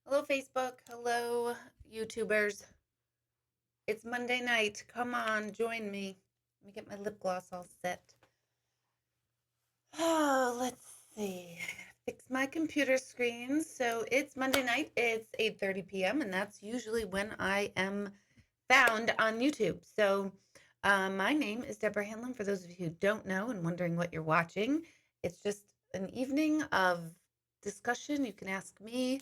Hello, Facebook. Hello, YouTubers. It's Monday night. Come on, join me. Let me get my lip gloss all set. Oh, let's see. Fix my computer screen. So it's Monday night. It's 8:30 p.m. and that's usually when I am found on YouTube. So my name is Deborah Hanlon. For those of you who don't know and wondering what you're watching, it's just an evening of discussion. You can ask me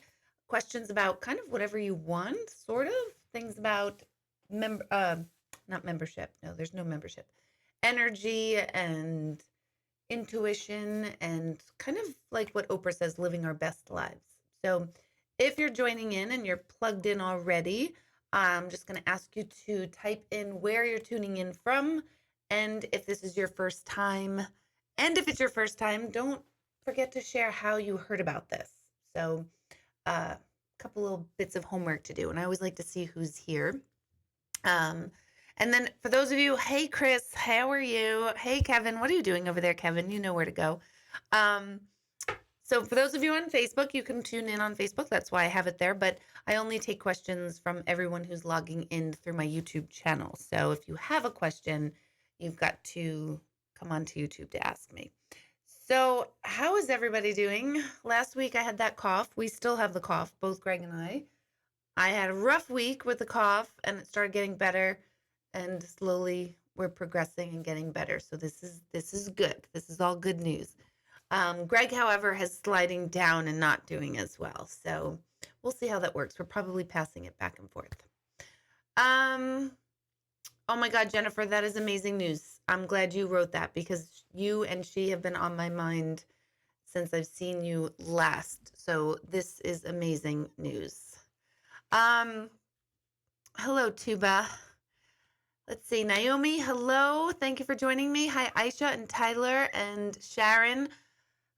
questions about kind of whatever you want, sort of things about member, not membership. No, there's no membership. Energy and intuition and kind of like what Oprah says, living our best lives. So if you're joining in and you're plugged in already, I'm just going to ask you to type in where you're tuning in from and if this is your first time. And if it's your first time, don't forget to share how you heard about this. So a couple little bits of homework to do. And I always like to see who's here. And then for those of you, hey, Chris, how are you? Hey, Kevin, what are you doing over there, Kevin? You know where to go. Um, so for those of you on Facebook, you can tune in on Facebook. That's why I have it there. But I only take questions from everyone who's logging in through my YouTube channel. So if you have a question, you've got to come onto YouTube to ask me. So how is everybody doing? Last week I had that cough. We still have the cough, both Greg and I. I had a rough week with the cough and it started getting better and slowly we're progressing and getting better. So this is good. This is all good news. Greg, however, has sliding down and not doing as well. So we'll see how that works. We're probably passing it back and forth. Oh my God, Jennifer, that is amazing news. I'm glad you wrote that because you and she have been on my mind since I've seen you last. So this is amazing news. Hello, Tuba. Let's see, Naomi, hello. Thank you for joining me. Hi, Aisha and Tyler and Sharon.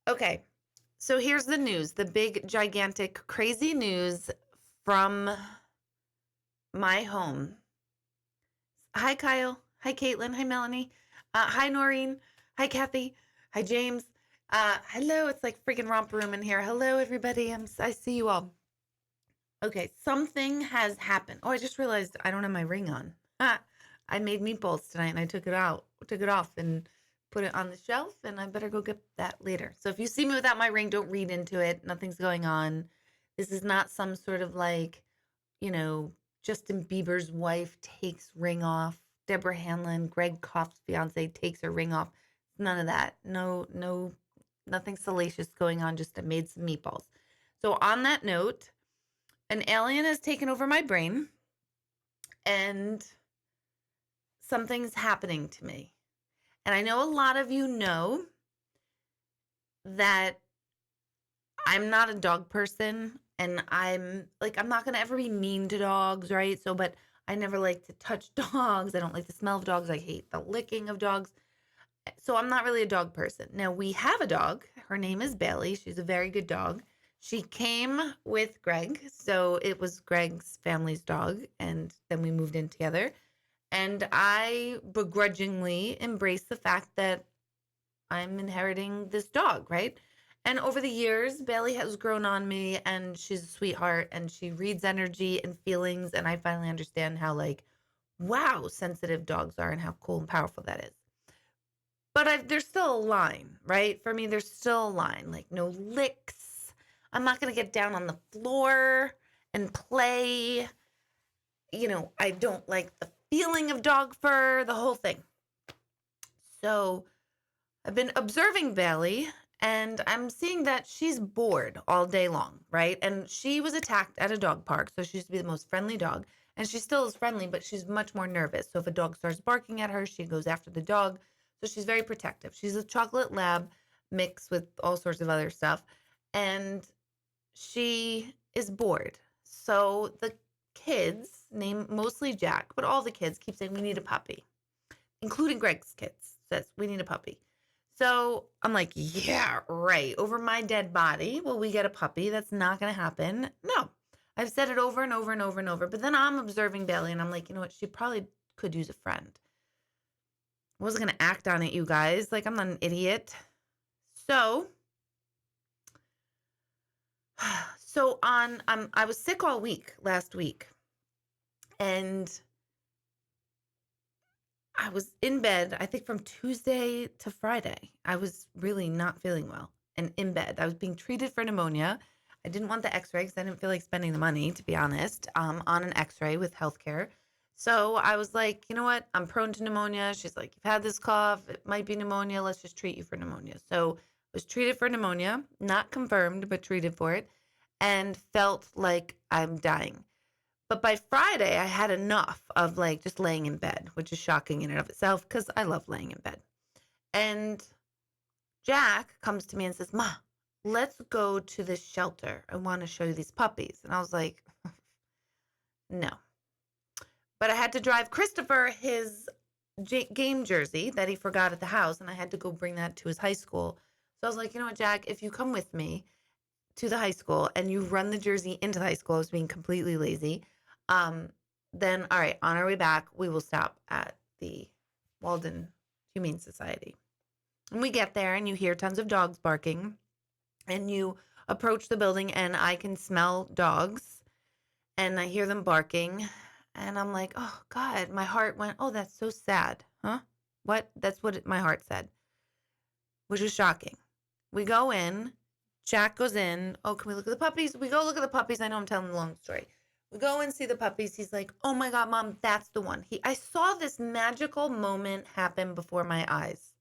Okay, so here's the news, the big, gigantic, crazy news from my home. Hi, Kyle. Hi, Caitlin. Hi, Melanie. Hi, Noreen. Hi, Kathy. Hi, James. Hello, it's like freaking romper room in here. Hello, everybody. I see you all. Okay, something has happened. Oh, I just realized I don't have my ring on. I made meatballs tonight and I took it off and put it on the shelf and I better go get that later. So if you see me without my ring, don't read into it. Nothing's going on. This is not some sort of like, Justin Bieber's wife takes ring off. Deborah Hanlon, Greg Koff's fiance takes her ring off. None of that. No, nothing salacious going on. Just I made some meatballs. So on that note, an alien has taken over my brain and something's happening to me. And I know a lot of you know that I'm not a dog person and I'm not going to ever be mean to dogs, right? But I never like to touch dogs. I don't like the smell of dogs. I hate the licking of dogs. So I'm not really a dog person. Now we have a dog. Her name is Bailey. She's a very good dog. She came with Greg. So it was Greg's family's dog. And then we moved in together. And I begrudgingly embraced the fact that I'm inheriting this dog, right? And over the years, Bailey has grown on me and she's a sweetheart and she reads energy and feelings. And I finally understand how wow, sensitive dogs are and how cool and powerful that is. But there's still a line, right? For me, there's still a line, like no licks. I'm not going to get down on the floor and play. I don't like the feeling of dog fur, the whole thing. So I've been observing Bailey and I'm seeing that she's bored all day long, right? And she was attacked at a dog park. So she used to be the most friendly dog. And she still is friendly, but she's much more nervous. So if a dog starts barking at her, she goes after the dog. So she's very protective. She's a chocolate lab mixed with all sorts of other stuff. And she is bored. So the kids, named mostly Jack, but all the kids keep saying, we need a puppy, including Greg's kids, says, we need a puppy. So I'm like, yeah, right. Over my dead body, will we get a puppy? That's not going to happen. No. I've said it over and over and over and over. But then I'm observing Bailey and I'm like, you know what? She probably could use a friend. I wasn't going to act on it, you guys. I'm not an idiot. So So I was sick all week last week, and I was in bed, I think from Tuesday to Friday. I was really not feeling well and in bed. I was being treated for pneumonia. I didn't want the x-ray because I didn't feel like spending the money, to be honest, on an x-ray with healthcare. So I was like, you know what? I'm prone to pneumonia. She's like, you've had this cough. It might be pneumonia. Let's just treat you for pneumonia. So I was treated for pneumonia, not confirmed, but treated for it, and felt like I'm dying. But by Friday, I had enough of like just laying in bed, which is shocking in and of itself because I love laying in bed. And Jack comes to me and says, Ma, let's go to this shelter. I want to show you these puppies. And I was like, no. But I had to drive Christopher his game jersey that he forgot at the house, and I had to go bring that to his high school. So I was like, you know what, Jack, if you come with me to the high school and you run the jersey into the high school, I was being completely lazy. Then, all right, on our way back, we will stop at the Walden Humane Society. And we get there and you hear tons of dogs barking and you approach the building and I can smell dogs and I hear them barking and I'm like, oh God, my heart went, oh, that's so sad. Huh? What? That's what my heart said, which was shocking. We go in, Jack goes in. Oh, can we look at the puppies? We go look at the puppies. I know I'm telling the long story. We go and see the puppies. He's like, oh my God, Mom, that's the one. I saw this magical moment happen before my eyes.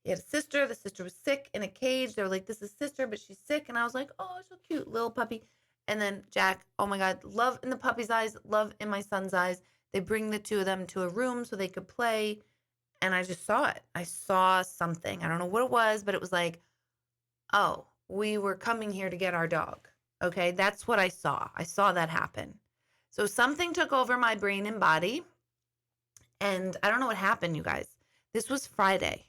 He had a sister. The sister was sick in a cage. They were like, this is sister, but she's sick. And I was like, oh, so cute, little puppy. And then Jack, oh my God, love in the puppy's eyes, love in my son's eyes. They bring the two of them to a room so they could play. And I just saw it. I saw something. I don't know what it was, but it was like, oh, we were coming here to get our dog. Okay, that's what I saw. I saw that happen. So something took over my brain and body. And I don't know what happened, you guys. This was Friday.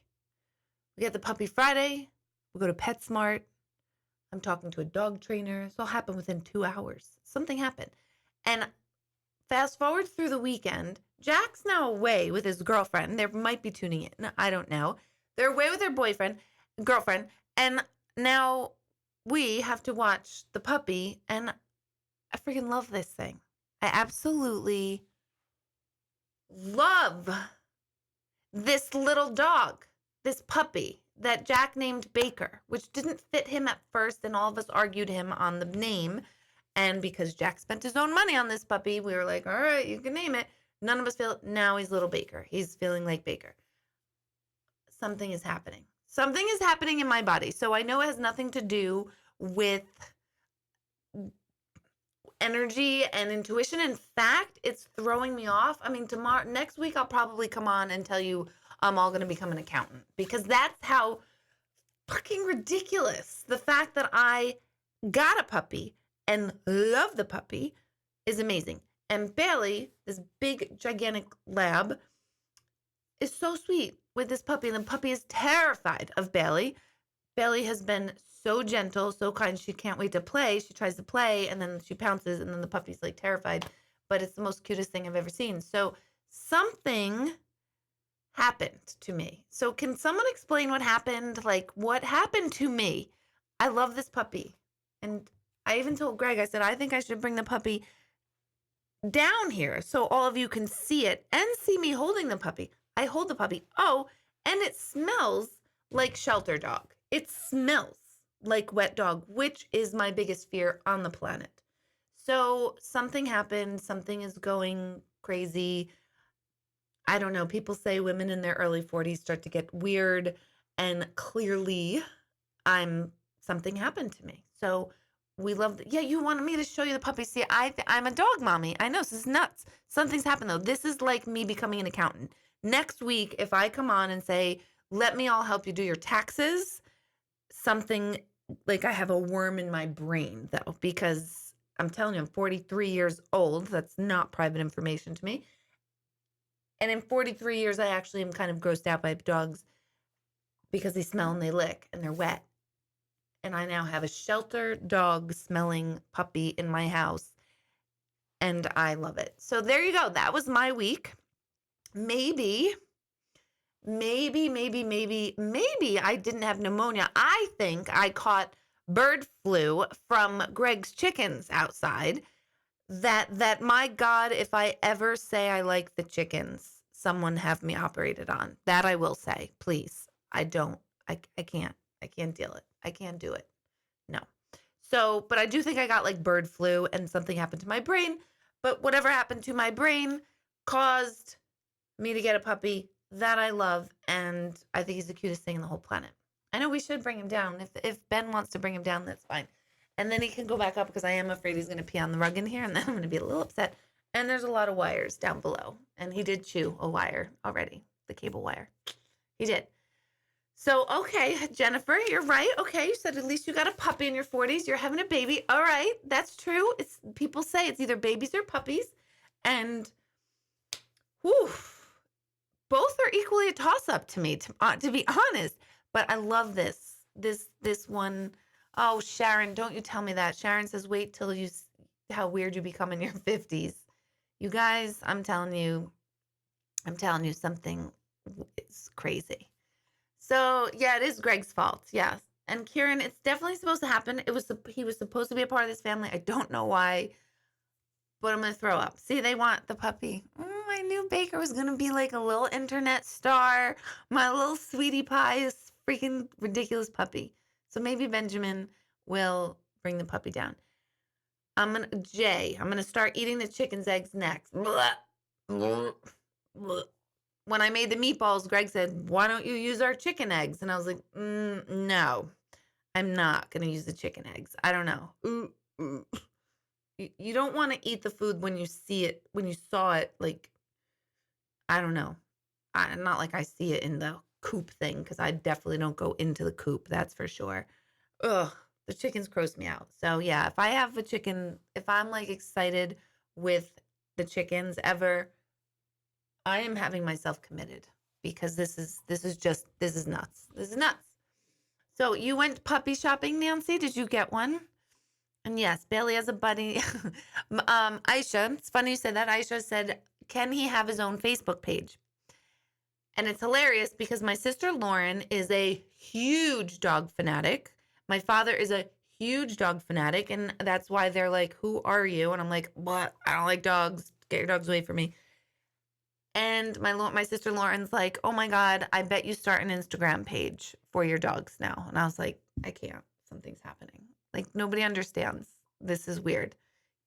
We get the puppy Friday. We go to PetSmart. I'm talking to a dog trainer. This all happened within 2 hours. Something happened. And fast forward through the weekend, Jack's now away with his girlfriend. They might be tuning in. I don't know. They're away with their girlfriend. And now we have to watch the puppy, and I freaking love this thing. I absolutely love this little dog, this puppy that Jack named Baker, which didn't fit him at first, and all of us argued him on the name. And because Jack spent his own money on this puppy, we were like, all right, you can name it. None of us feel it. Now he's little Baker. He's feeling like Baker. Something is happening. Something is happening in my body. So I know it has nothing to do with energy and intuition. In fact, it's throwing me off. I mean, next week, I'll probably come on and tell you I'm all going to become an accountant because that's how fucking ridiculous the fact that I got a puppy and love the puppy is amazing. And Bailey, this big, gigantic lab, is so sweet with this puppy. And the puppy is terrified of Bailey. Bailey has been so gentle, so kind. She can't wait to play. She tries to play and then she pounces and then the puppy's like terrified. But it's the most cutest thing I've ever seen. So something happened to me. So can someone explain what happened? Like what happened to me? I love this puppy. And I even told Greg, I said, I think I should bring the puppy down here so all of you can see it and see me holding the puppy. I hold the puppy. Oh, and it smells like shelter dog. It smells like wet dog, which is my biggest fear on the planet. So something happened. Something is going crazy. I don't know. People say women in their early 40s start to get weird. And clearly something happened to me. So we love yeah, you wanted me to show you the puppy. See, I'm a dog mommy. I know, this is nuts. Something's happened though. This is like me becoming an accountant. Next week, if I come on and say, let me all help you do your taxes, something like I have a worm in my brain though, because I'm telling you, I'm 43 years old. That's not private information to me. And in 43 years, I actually am kind of grossed out by dogs because they smell and they lick and they're wet. And I now have a shelter dog smelling puppy in my house. And I love it. So there you go. That was my week. Maybe I didn't have pneumonia. I think I caught bird flu from Greg's chickens outside. That my God, if I ever say I like the chickens, someone have me operated on. That I will say, please. I don't. I can't. I can't deal it. I can't do it. No. So, but I do think I got like bird flu and something happened to my brain. But whatever happened to my brain caused me to get a puppy that I love, and I think he's the cutest thing in the whole planet. I know we should bring him down. If Ben wants to bring him down, that's fine. And then he can go back up because I am afraid he's going to pee on the rug in here, and then I'm going to be a little upset. And there's a lot of wires down below, and he did chew a wire already, the cable wire. He did. So, okay, Jennifer, you're right. Okay, you said at least you got a puppy in your 40s. You're having a baby. All right, that's true. It's people say it's either babies or puppies, and whew, both are equally a toss-up to me, to be honest. But I love this one. Oh, Sharon, don't you tell me that. Sharon says, wait till you see how weird you become in your 50s. You guys, I'm telling you something is crazy. So, yeah, it is Greg's fault. Yes. And Kieran, it's definitely supposed to happen. He was supposed to be a part of this family. I don't know why, but I'm going to throw up. See, they want the puppy. I knew Baker was going to be like a little internet star. My little sweetie pie is freaking ridiculous puppy. So maybe Benjamin will bring the puppy down. I'm going to start eating the chicken's eggs next. Blah, blah, blah. When I made the meatballs, Greg said, why don't you use our chicken eggs? And I was like, no, I'm not going to use the chicken eggs. I don't know. You don't want to eat the food when you see it, when you saw it, like, I don't know. Not like I see it in the coop thing, because I definitely don't go into the coop, that's for sure. Ugh, the chickens gross me out. So yeah, if I have a chicken, if I'm like excited with the chickens ever, I am having myself committed, because this is nuts. This is nuts. So you went puppy shopping, Nancy? Did you get one? And yes, Bailey has a buddy. Aisha, it's funny you said that. Aisha said, can he have his own Facebook page? And it's hilarious because my sister Lauren is a huge dog fanatic. My father is a huge dog fanatic. And that's why they're like, who are you? And I'm like, what? I don't like dogs. Get your dogs away from me. And my sister Lauren's like, oh my God, I bet you start an Instagram page for your dogs now. And I was like, I can't. Something's happening. Like, nobody understands. This is weird.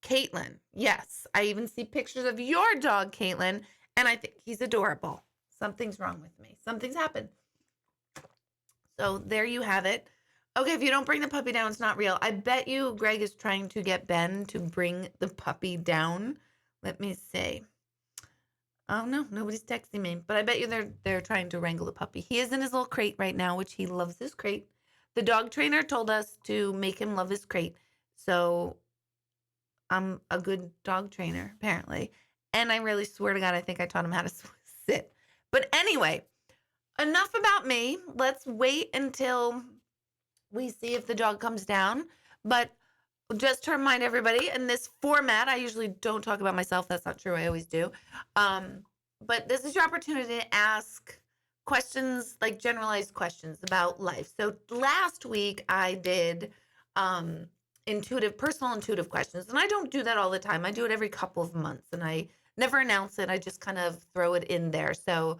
Caitlin, yes. I even see pictures of your dog, Caitlin, and I think he's adorable. Something's wrong with me. Something's happened. So there you have it. Okay, if you don't bring the puppy down, it's not real. I bet you Greg is trying to get Ben to bring the puppy down. Let me see. Oh, no, nobody's texting me. But I bet you they're trying to wrangle the puppy. He is in his little crate right now, which he loves his crate. The dog trainer told us to make him love his crate. So I'm a good dog trainer, apparently. And I really swear to God, I think I taught him how to sit. But anyway, enough about me. Let's wait until we see if the dog comes down. But just to remind everybody, in this format, I usually don't talk about myself. That's not true. I always do. But this is your opportunity to ask questions, like generalized questions about life. So last week I did personal intuitive questions. And I don't do that all the time. I do it every couple of months, and I never announce it. I just kind of throw it in there. So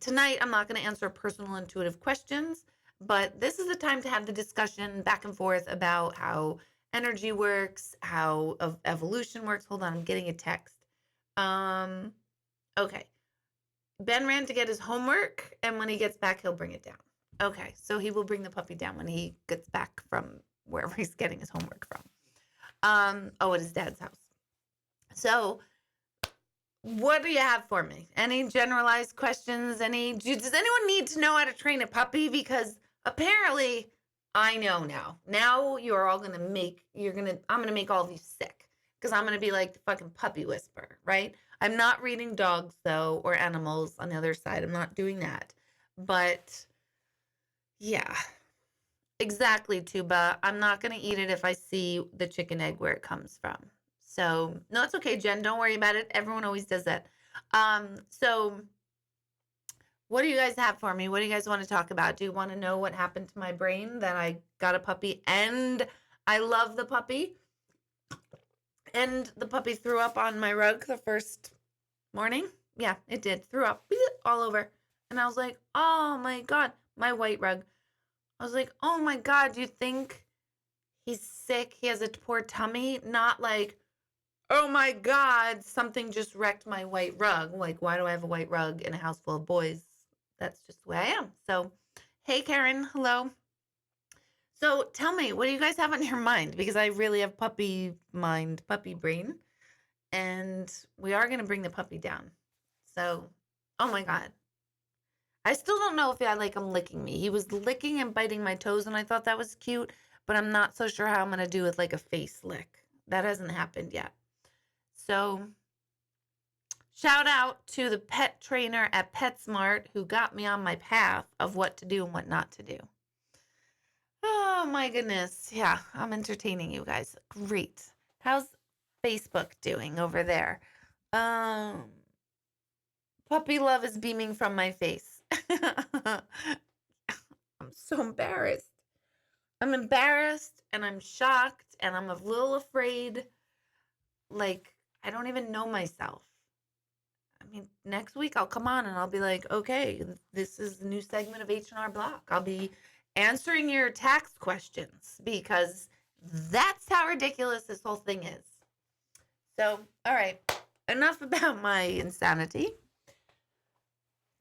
tonight I'm not going to answer personal intuitive questions, but this is the time to have the discussion back and forth about how energy works, how evolution works. Hold on, I'm getting a text. Okay. Ben ran to get his homework, and when he gets back, he'll bring it down. Okay, so he will bring the puppy down when he gets back from wherever he's getting his homework from. At his dad's house. So, what do you have for me? Any generalized questions? Does anyone need to know how to train a puppy? Because apparently I know now. Now you're all I'm going to make all of you sick, because I'm going to be like the fucking puppy whisperer, right? I'm not reading dogs, though, or animals on the other side. I'm not doing that. But, yeah. Exactly, Tuba. I'm not going to eat it if I see the chicken egg where it comes from. So, no, it's okay, Jen. Don't worry about it. Everyone always does that. So, what do you guys have for me? What do you guys want to talk about? Do you want to know what happened to my brain that I got a puppy and I love the puppy? And the puppy threw up on my rug the first morning. Yeah, it did. Threw up all over. And I was like, oh my God, my white rug. I was like, oh my God, do you think he's sick? He has a poor tummy? Not like, oh my God, something just wrecked my white rug. Like, why do I have a white rug in a house full of boys? That's just the way I am. So, hey, Karen, hello. So tell me, what do you guys have on your mind? Because I really have puppy mind, puppy brain, and we are going to bring the puppy down. So, oh my God. I still don't know if I like him licking me. He was licking and biting my toes, and I thought that was cute, but I'm not so sure how I'm going to do with like a face lick. That hasn't happened yet. So, shout out to the pet trainer at PetSmart who got me on my path of what to do and what not to do. Oh my goodness. Yeah, I'm entertaining you guys. Great. How's Facebook doing over there? Puppy love is beaming from my face. I'm so embarrassed. I'm embarrassed and I'm shocked and I'm a little afraid. Like, I don't even know myself. I mean, next week I'll come on and I'll be like, okay, this is the new segment of H&R Block. I'll be answering your tax questions because that's how ridiculous this whole thing is. So, all right, enough about my insanity.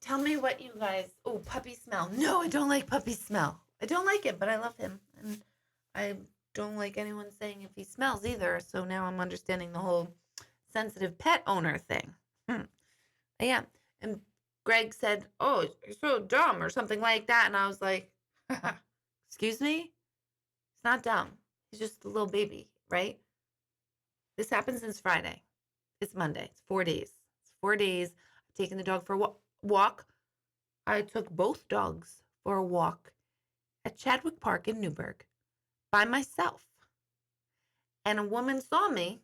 Tell me what you guys, oh, puppy smell. No, I don't like puppy smell. I don't like it, but I love him. And I don't like anyone saying if he smells either. So now I'm understanding the whole sensitive pet owner thing. Yeah. And Greg said, oh, you're so dumb or something like that. And I was like, excuse me? He's not dumb. He's just a little baby, right? This happened since Friday. It's Monday. It's 4 days. It's 4 days. I've taken the dog for a walk. I took both dogs for a walk at Chadwick Park in Newburgh by myself. And a woman saw me.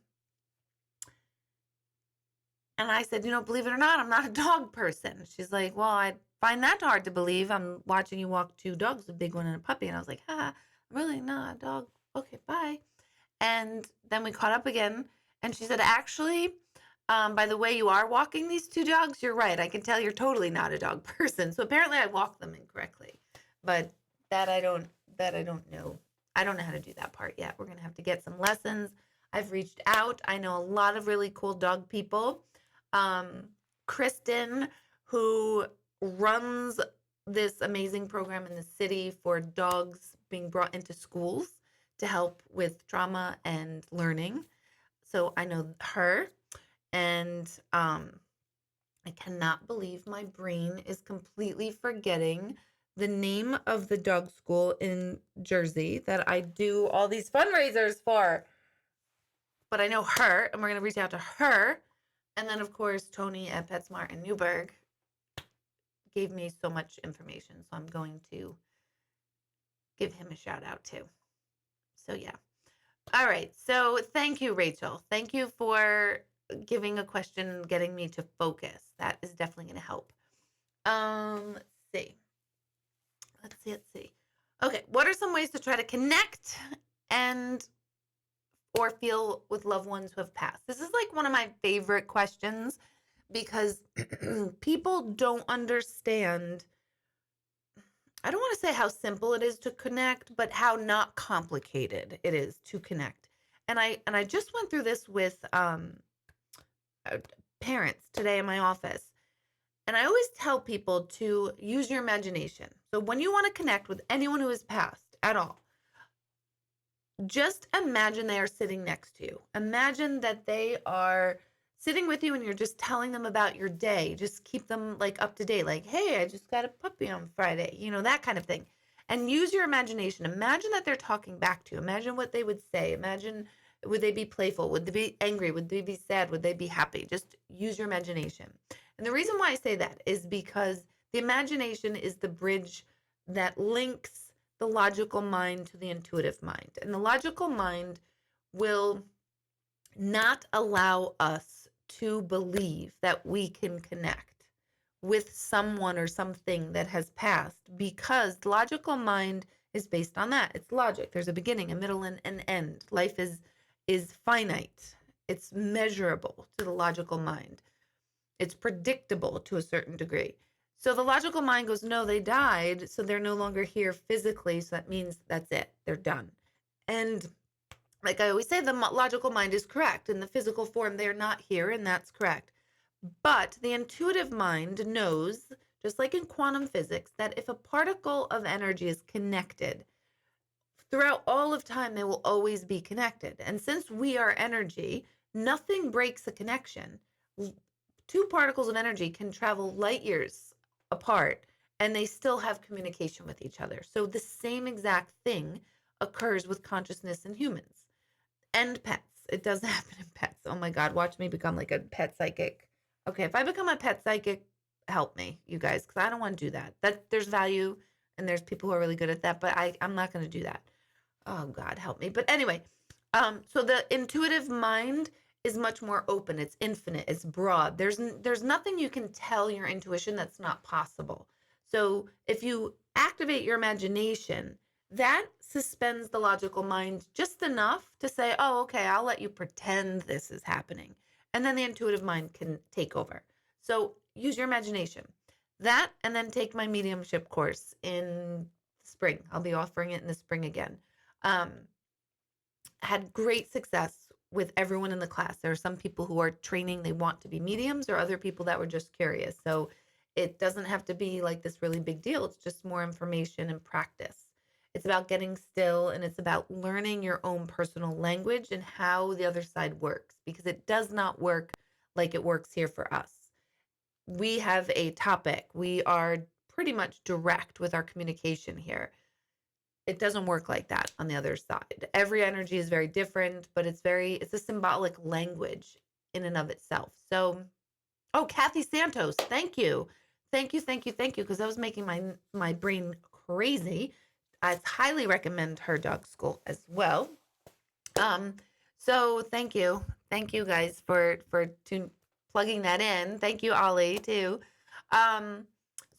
And I said, believe it or not, I'm not a dog person. She's like, well, I find that hard to believe. I'm watching you walk 2 dogs, a big one and a puppy. And I was like, I'm really not a dog. Okay, bye. And then we caught up again. And she said, actually, by the way you are walking these 2 dogs, you're right. I can tell you're totally not a dog person. So apparently I walked them incorrectly. But that I don't know. I don't know how to do that part yet. We're going to have to get some lessons. I've reached out. I know a lot of really cool dog people. Kristen, who runs this amazing program in the city for dogs being brought into schools to help with trauma and learning. So I know her, and I cannot believe my brain is completely forgetting the name of the dog school in Jersey that I do all these fundraisers for. But I know her, and we're going to reach out to her. And then, of course, Tony at PetSmart in Newburgh gave me so much information. So I'm going to give him a shout out too. So, yeah. All right. So thank you, Rachel. Thank you for giving a question and getting me to focus. That is definitely going to help. Let's see. Let's see. Okay. What are some ways to try to connect or feel with loved ones who have passed? This is like one of my favorite questions because people don't understand. I don't want to say how simple it is to connect, but how not complicated it is to connect. And I just went through this with parents today in my office. And I always tell people to use your imagination. So when you want to connect with anyone who has passed at all, just imagine they are sitting next to you. Imagine that they are sitting with you and you're just telling them about your day. Just keep them like up to date. Like, hey, I just got a puppy on Friday, that kind of thing. And use your imagination. Imagine that they're talking back to you. Imagine what they would say. Imagine, would they be playful? Would they be angry? Would they be sad? Would they be happy? Just use your imagination. And the reason why I say that is because the imagination is the bridge that links the logical mind to the intuitive mind. And the logical mind will not allow us to believe that we can connect with someone or something that has passed, because the logical mind is based on that. It's logic. There's a beginning, a middle, and an end. Life is finite. It's measurable to the logical mind. It's predictable to a certain degree. So the logical mind goes, no, they died, so they're no longer here physically, so that means that's it. They're done. And like I always say, the logical mind is correct. In the physical form, they're not here, and that's correct. But the intuitive mind knows, just like in quantum physics, that if a particle of energy is connected, throughout all of time, they will always be connected. And since we are energy, nothing breaks a connection. Two particles of energy can travel light years apart, and they still have communication with each other. So the same exact thing occurs with consciousness in humans and pets. It does happen in pets. Oh my God, watch me become like a pet psychic. Okay, if I become a pet psychic, help me, you guys, because I don't want to do that. There's value, and there's people who are really good at that, but I'm not going to do that. Oh God, help me. But anyway, so the intuitive mind is much more open. It's infinite. It's broad. There's nothing you can tell your intuition that's not possible. So if you activate your imagination, that suspends the logical mind just enough to say, oh, okay, I'll let you pretend this is happening. And then the intuitive mind can take over. So use your imagination. That, and then take my mediumship course in spring. I'll be offering it in the spring again. Had great success with everyone in the class. There are some people who are training, they want to be mediums, or other people that were just curious. So it doesn't have to be like this really big deal. It's just more information and practice. It's about getting still, and it's about learning your own personal language and how the other side works, because it does not work like it works here for us. We have a topic. We are pretty much direct with our communication here. It doesn't work like that on the other side. Every energy is very different, but it's a symbolic language in and of itself. So, oh, Kathy Santos, thank you. Thank you, thank you, thank you, because that was making my brain crazy. I highly recommend her dog school as well. So thank you. Thank you guys for plugging that in. Thank you, Ollie, too.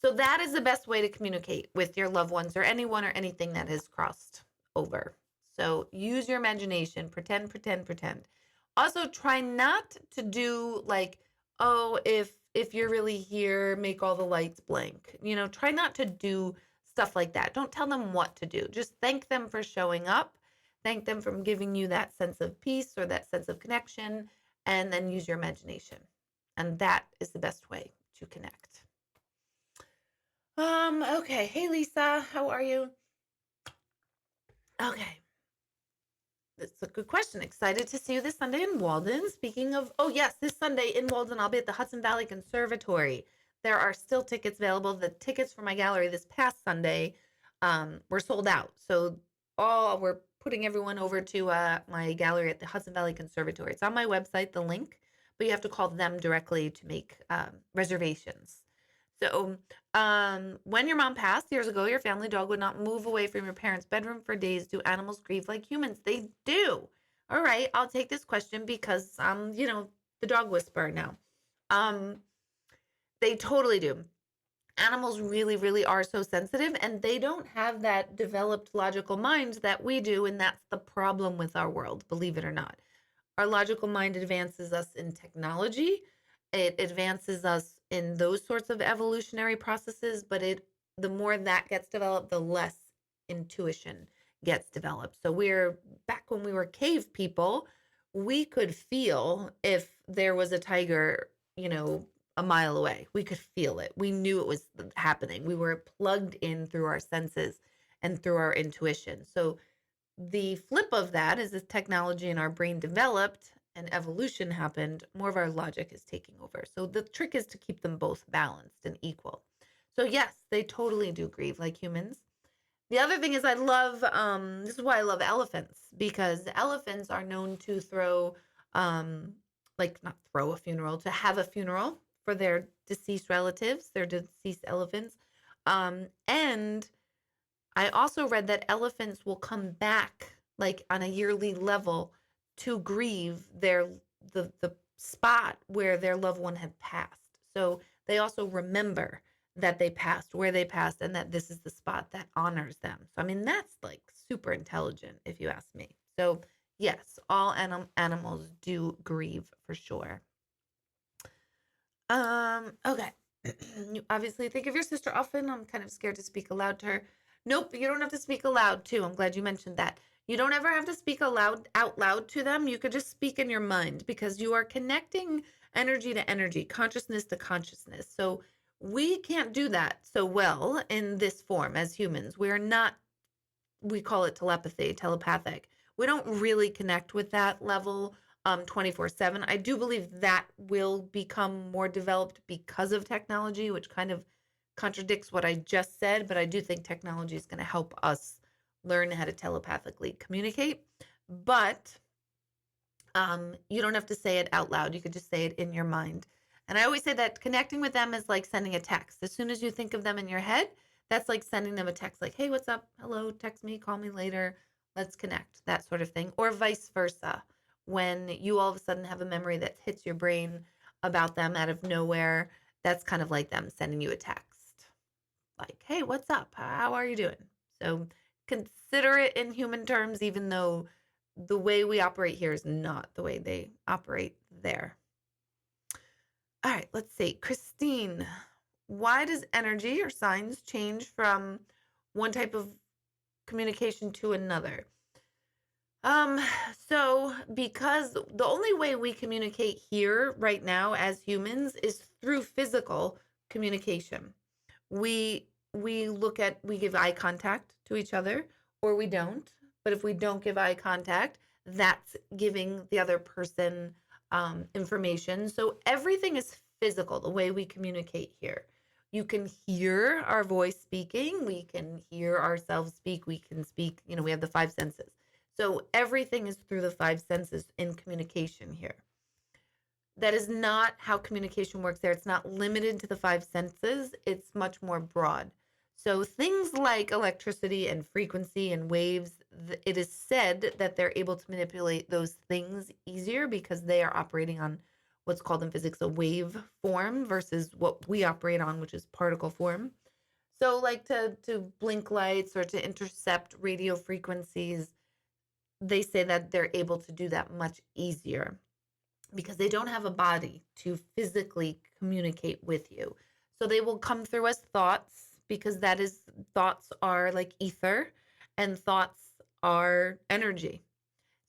So that is the best way to communicate with your loved ones or anyone or anything that has crossed over. So use your imagination, pretend, pretend, pretend. Also, try not to do like, oh, if you're really here, make all the lights blink. Try not to do stuff like that. Don't tell them what to do. Just thank them for showing up. Thank them for giving you that sense of peace or that sense of connection, and then use your imagination. And that is the best way to connect. Okay. Hey, Lisa, how are you? Okay. That's a good question. Excited to see you this Sunday in Walden. Speaking of, oh yes, this Sunday in Walden, I'll be at the Hudson Valley Conservatory. There are still tickets available. The tickets for my gallery this past Sunday were sold out. So we're putting everyone over to my gallery at the Hudson Valley Conservatory. It's on my website, the link, but you have to call them directly to make reservations. So, when your mom passed years ago, your family dog would not move away from your parents' bedroom for days. Do animals grieve like humans? They do. All right, I'll take this question because the dog whisperer now. They totally do. Animals really, really are so sensitive, and they don't have that developed logical mind that we do, and that's the problem with our world, believe it or not. Our logical mind advances us in technology. It advances us in those sorts of evolutionary processes, but the more that gets developed, the less intuition gets developed. So we're back when we were cave people, we could feel if there was a tiger, a mile away. We could feel it. We knew it was happening. We were plugged in through our senses and through our intuition. So the flip of that is as technology in our brain developed and evolution happened, more of our logic is taking over. So the trick is to keep them both balanced and equal. So yes, they totally do grieve like humans. The other thing is I love, this is why I love elephants, because elephants are known to throw, not throw a funeral, to have a funeral for their deceased relatives, their deceased elephants. And I also read that elephants will come back like on a yearly level to grieve the spot where their loved one had passed. So they also remember that they passed, where they passed, and that this is the spot that honors them. So, I mean, that's like super intelligent, if you ask me. So, yes, all animals do grieve for sure. Okay. You obviously think of your sister often. I'm kind of scared to speak aloud to her. Nope, you don't have to speak aloud too. I'm glad you mentioned that. You don't ever have to speak aloud out loud to them. You could just speak in your mind because you are connecting energy to energy, consciousness to consciousness. So we can't do that so well in this form as humans. We're not, we call it telepathy, telepathic. We don't really connect with that level 24/7. I do believe that will become more developed because of technology, which kind of contradicts what I just said, but I do think technology is going to help us learn how to telepathically communicate. But you don't have to say it out loud. You could just say it in your mind. And I always say that connecting with them is like sending a text. As soon as you think of them in your head, that's like sending them a text like, hey, what's up? Hello, text me, call me later. Let's connect, that sort of thing. Or vice versa. When you all of a sudden have a memory that hits your brain about them out of nowhere, that's kind of like them sending you a text like, hey, what's up? How are you doing? So consider it in human terms, even though the way we operate here is not the way they operate there. All right, let's see. Christine, why does energy or signs change from one type of communication to another? Um, so because the only way we communicate here right now as humans is through physical communication. We give eye contact to each other or we don't. But if we don't give eye contact, that's giving the other person information. So everything is physical, the way we communicate here. You can hear our voice speaking. We can hear ourselves speak. We can speak, we have the five senses. So everything is through the five senses in communication here. That is not how communication works there. It's not limited to the five senses. It's much more broad. So things like electricity and frequency and waves, it is said that they're able to manipulate those things easier because they are operating on what's called in physics a wave form versus what we operate on, which is particle form. So like to blink lights or to intercept radio frequencies, they say that they're able to do that much easier because they don't have a body to physically communicate with you. So they will come through as thoughts because thoughts are like ether and thoughts are energy.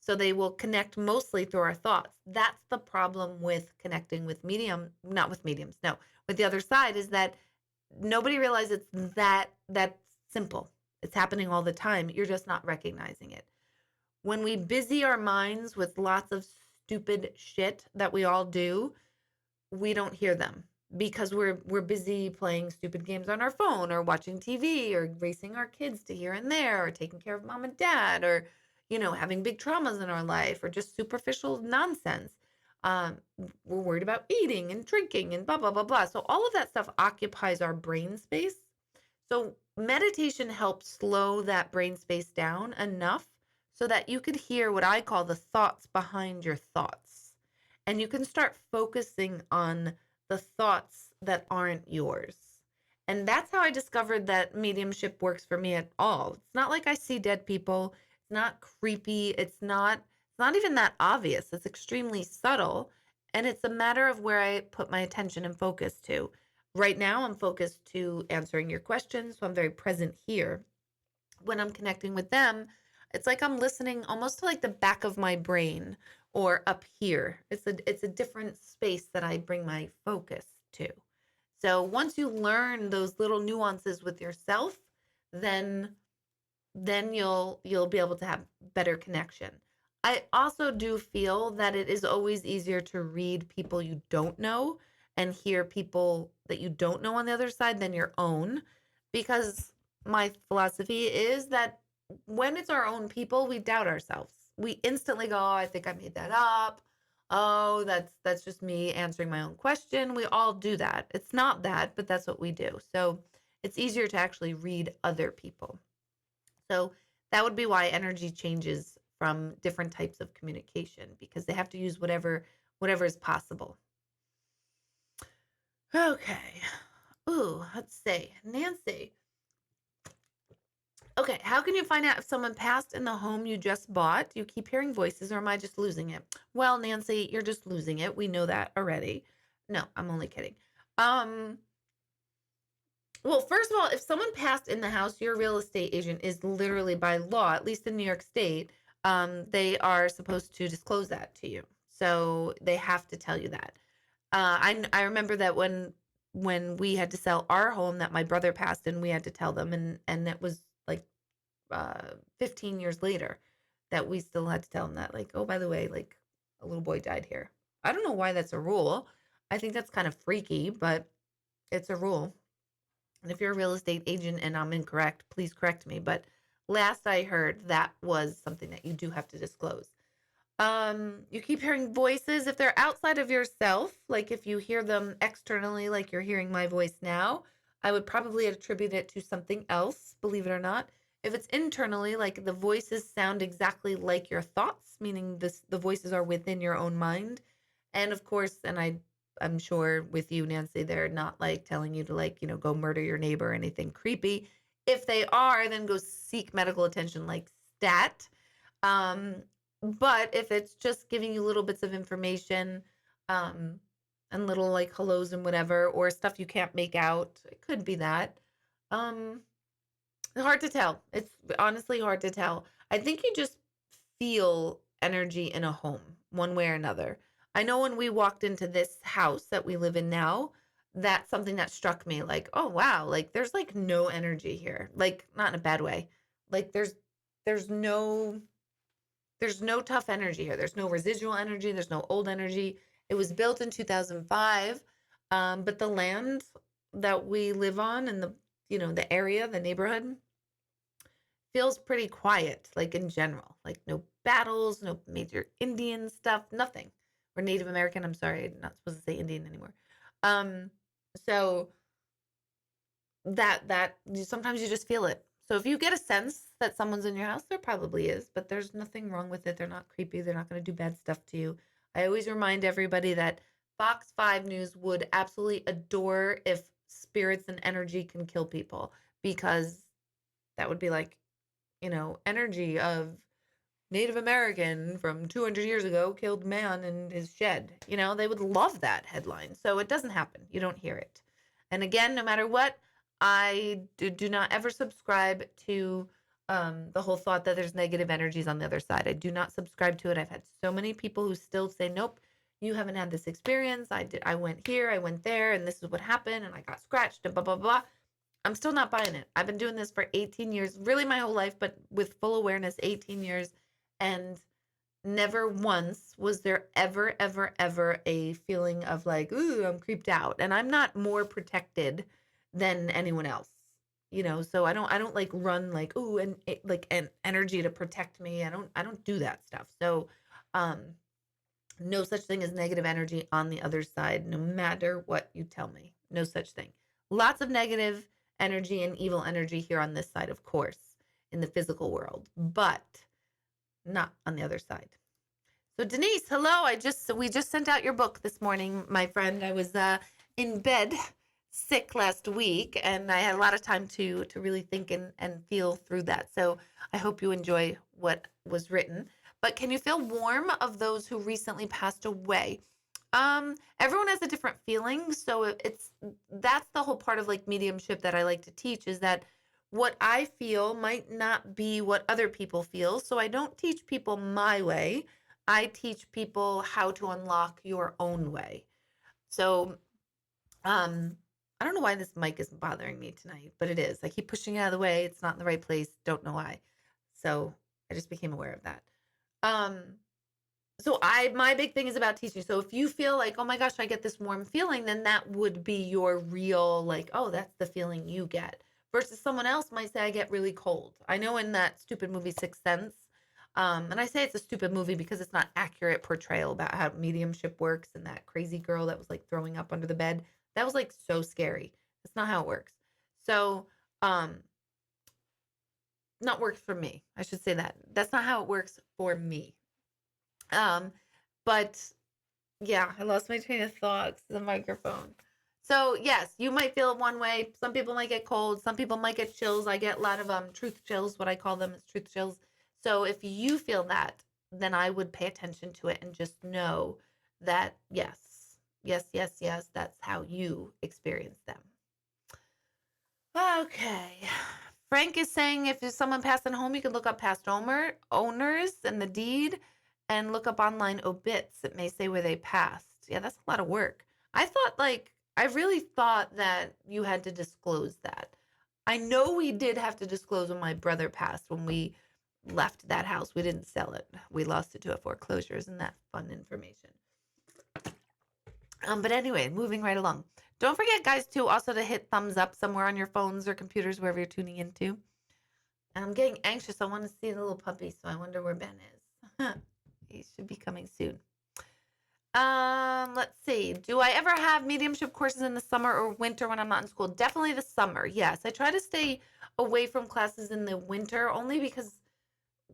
So they will connect mostly through our thoughts. That's the problem with connecting with not with mediums, no, with the other side is that nobody realizes it's that simple. It's happening all the time. You're just not recognizing it. When we busy our minds with lots of stupid shit that we all do, we don't hear them because we're busy playing stupid games on our phone or watching TV or racing our kids to here and there or taking care of mom and dad or having big traumas in our life or just superficial nonsense. We're worried about eating and drinking and blah blah blah blah. So all of that stuff occupies our brain space. So meditation helps slow that brain space down enough so that you could hear what I call the thoughts behind your thoughts. And you can start focusing on the thoughts that aren't yours. And that's how I discovered that mediumship works for me at all. It's not like I see dead people. It's not creepy. It's not even that obvious. It's extremely subtle. And it's a matter of where I put my attention and focus to. Right now, I'm focused to answering your questions. So I'm very present here. When I'm connecting with them, it's like I'm listening almost to like the back of my brain or up here. It's a different space that I bring my focus to. So once you learn those little nuances with yourself, then you'll be able to have better connection. I also do feel that it is always easier to read people you don't know and hear people that you don't know on the other side than your own, because my philosophy is that when it's our own people, we doubt ourselves. We instantly go, oh, I think I made that up. Oh, that's just me answering my own question. We all do that. It's not that, but that's what we do. So it's easier to actually read other people. So that would be why energy changes from different types of communication, because they have to use whatever is possible. Okay. Ooh, let's see. Nancy. Okay, how can you find out if someone passed in the home you just bought? Do you keep hearing voices or am I just losing it? Well, Nancy, you're just losing it. We know that already. No, I'm only kidding. Um, well, first of all, if someone passed in the house, your real estate agent is literally by law, at least in New York State, they are supposed to disclose that to you. So they have to tell you that. I remember that when we had to sell our home that my brother passed and we had to tell them and it was like 15 years later that we still had to tell them that, like, oh, by the way, like a little boy died here. I don't know why that's a rule. I think that's kind of freaky, but it's a rule. And if you're a real estate agent and I'm incorrect, please correct me. But last I heard, that was something that you do have to disclose. You keep hearing voices if they're outside of yourself, like if you hear them externally, like you're hearing my voice now, I would probably attribute it to something else, believe it or not. If it's internally, like the voices sound exactly like your thoughts, meaning the voices are within your own mind. And of course, I'm sure with you, Nancy, they're not like telling you to like, go murder your neighbor or anything creepy. If they are, then go seek medical attention like stat. Um, but if it's just giving you little bits of information, um, and little like hellos and whatever, or stuff you can't make out, it could be that. Um, Hard to tell. It's honestly hard to tell. I think you just feel energy in a home one way or another. I know when we walked into this house that we live in now, that's something that struck me like, oh wow, like there's like no energy here. Like not in a bad way. Like there's no there's no tough energy here. There's no residual energy. There's no old energy. It was built in 2005, but the land that we live on and the area, the neighborhood feels pretty quiet, like in general. Like no battles, no major Indian stuff, nothing. Or Native American. I'm sorry, I'm not supposed to say Indian anymore. Um, so that sometimes you just feel it. So if you get a sense that someone's in your house, there probably is, but there's nothing wrong with it. They're not creepy. They're not going to do bad stuff to you. I always remind everybody that Fox 5 News would absolutely adore if spirits and energy can kill people, because that would be like, energy of Native American from 200 years ago killed man in his shed. They would love that headline. So it doesn't happen. You don't hear it. And again, no matter what, I do not ever subscribe to the whole thought that there's negative energies on the other side. I do not subscribe to it. I've had so many people who still say, nope, you haven't had this experience. I went here, I went there, and this is what happened, and I got scratched, and blah, blah, blah. I'm still not buying it. I've been doing this for 18 years, really my whole life, but with full awareness, 18 years. And never once was there ever, ever, ever a feeling of like, ooh, I'm creeped out. And I'm not more protected than anyone else, so I don't like run like, ooh, and like an energy to protect me. I don't do that stuff. So, um, no such thing as negative energy on the other side, no matter what you tell me. No such thing. Lots of negative energy and evil energy here on this side, of course, in the physical world, but not on the other side. So Denise, hello. We just sent out your book this morning, my friend. I was in bed sick last week and I had a lot of time to really think and feel through that. So I hope you enjoy what was written. But can you feel warm of those who recently passed away? Everyone has a different feeling. So that's the whole part of like mediumship that I like to teach, is that what I feel might not be what other people feel. So I don't teach people my way. I teach people how to unlock your own way. So, I don't know why this mic is bothering me tonight, but it is. I keep pushing it out of the way. It's not in the right place. Don't know why. So I just became aware of that. Um, so my big thing is about teaching. So if you feel like, oh my gosh, I get this warm feeling, then that would be your real, like, oh, that's the feeling you get. Versus someone else might say, I get really cold. I know in that stupid movie, Sixth Sense, and I say it's a stupid movie because it's not accurate portrayal about how mediumship works, and that crazy girl that was like throwing up under the bed. That was like so scary. That's not how it works. So, not works for me. I should say that. That's not how it works for me. Um, but yeah, I lost my train of thought. The microphone. So yes, you might feel one way. Some people might get cold. Some people might get chills. I get a lot of truth chills. What I call them is truth chills. So if you feel that, then I would pay attention to it and just know that yes, yes, yes, yes, that's how you experience them. Okay. Frank is saying if there's someone passing home, you can look up past owners and the deed and look up online obits. It may say where they passed. Yeah, that's a lot of work. I really thought that you had to disclose that. I know we did have to disclose when my brother passed when we left that house. We didn't sell it. We lost it to a foreclosure. Isn't that fun information? But anyway, moving right along. Don't forget, guys, too, also to hit thumbs up somewhere on your phones or computers, wherever you're tuning into. And I'm getting anxious. I want to see the little puppy, so I wonder where Ben is. He should be coming soon. Let's see. Do I ever have mediumship courses in the summer or winter when I'm not in school? Definitely the summer. Yes, I try to stay away from classes in the winter only because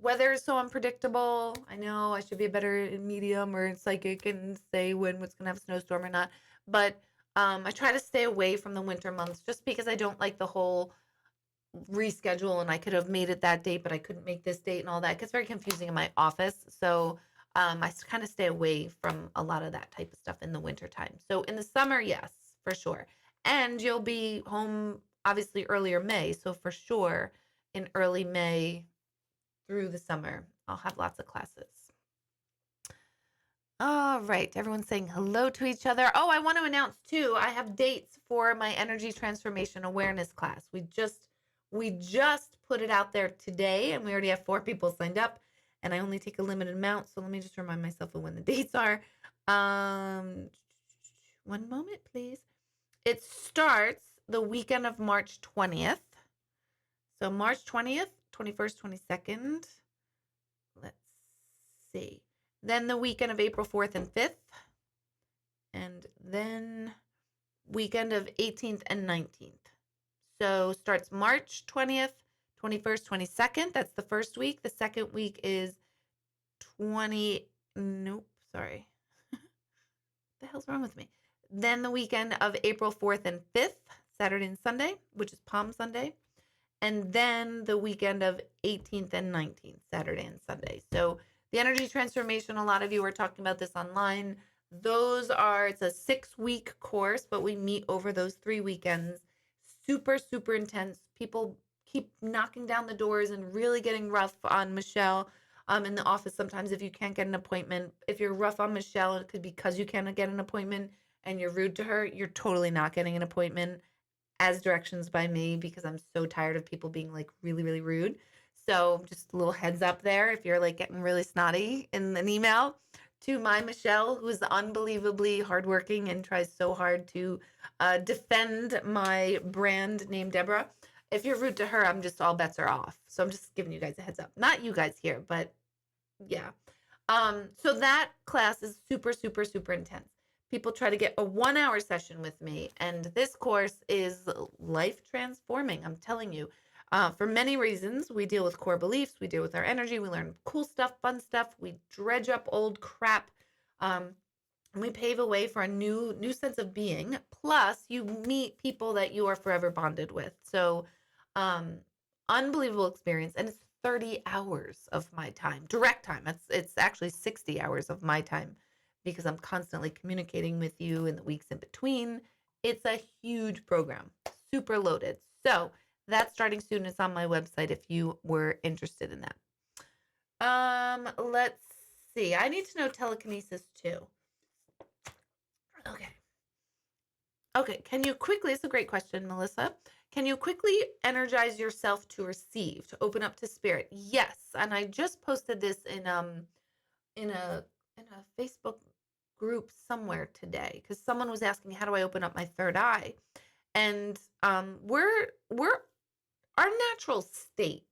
weather is so unpredictable. I know I should be a better medium or psychic and say when what's gonna have a snowstorm or not. But I try to stay away from the winter months just because I don't like the whole reschedule and I could have made it that date, but I couldn't make this date and all that. It gets very confusing in my office. So I kind of stay away from a lot of that type of stuff in the winter time. So in the summer, yes, for sure. And you'll be home obviously earlier May. So for sure in early May through the summer, I'll have lots of classes. All right. Everyone's saying hello to each other. Oh, I want to announce too, I have dates for my energy transformation awareness class. We just put it out there today and we already have 4 people signed up and I only take a limited amount. So let me just remind myself of when the dates are. One moment, please. It starts the weekend of March 20th. So March 20th, 21st, 22nd. Let's see. Then the weekend of April 4th and 5th. And then weekend of 18th and 19th. So starts March 20th, 21st, 22nd. That's the first week. The second week is nope, sorry. What the hell's wrong with me? Then the weekend of April 4th and 5th, Saturday and Sunday, which is Palm Sunday. And then the weekend of 18th and 19th, Saturday and Sunday. So the energy transformation, a lot of you are talking about this online. It's a 6-week course, but we meet over those 3 weekends. Super, super intense. People keep knocking down the doors and really getting rough on Michelle in the office sometimes if you can't get an appointment. If you're rough on Michelle, it could be because you cannot get an appointment and you're rude to her, you're totally not getting an appointment as directions by me because I'm so tired of people being like really, really rude. So just a little heads up there if you're like getting really snotty in an email to my Michelle, who is unbelievably hardworking and tries so hard to defend my brand named Deborah. If you're rude to her, I'm just all bets are off. So I'm just giving you guys a heads up. Not you guys here, but yeah. So that class is super, super, super intense. People try to get a 1-hour session with me, and this course is life transforming. I'm telling you, for many reasons. We deal with core beliefs, we deal with our energy, we learn cool stuff, fun stuff, we dredge up old crap, and we pave a way for a new sense of being. Plus, you meet people that you are forever bonded with. So, unbelievable experience, and it's 30 hours of my time, direct time. It's actually 60 hours of my time because I'm constantly communicating with you in the weeks in between. It's a huge program, super loaded. So that's starting soon. It's on my website if you were interested in that. Let's see. I need to know telekinesis too. Okay. Can you quickly, it's a great question, Melissa. Can you quickly energize yourself to receive, to open up to spirit? Yes. And I just posted this in a Facebook group somewhere today because someone was asking, how do I open up my third eye? And we're our natural state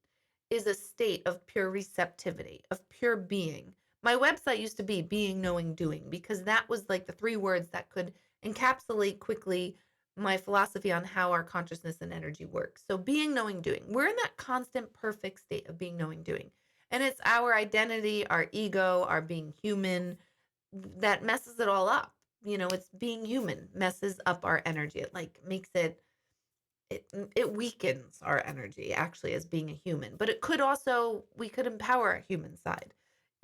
is a state of pure receptivity, of pure being. My website used to be being, knowing, doing, because that was like the 3 words that could encapsulate quickly my philosophy on how our consciousness and energy works. So being, knowing, doing. We're in that constant perfect state of being, knowing, doing. And it's our identity, our ego, our being human that messes it all up. it's being human messes up our energy. It like makes it weakens our energy actually as being a human. But it could also we could empower our human side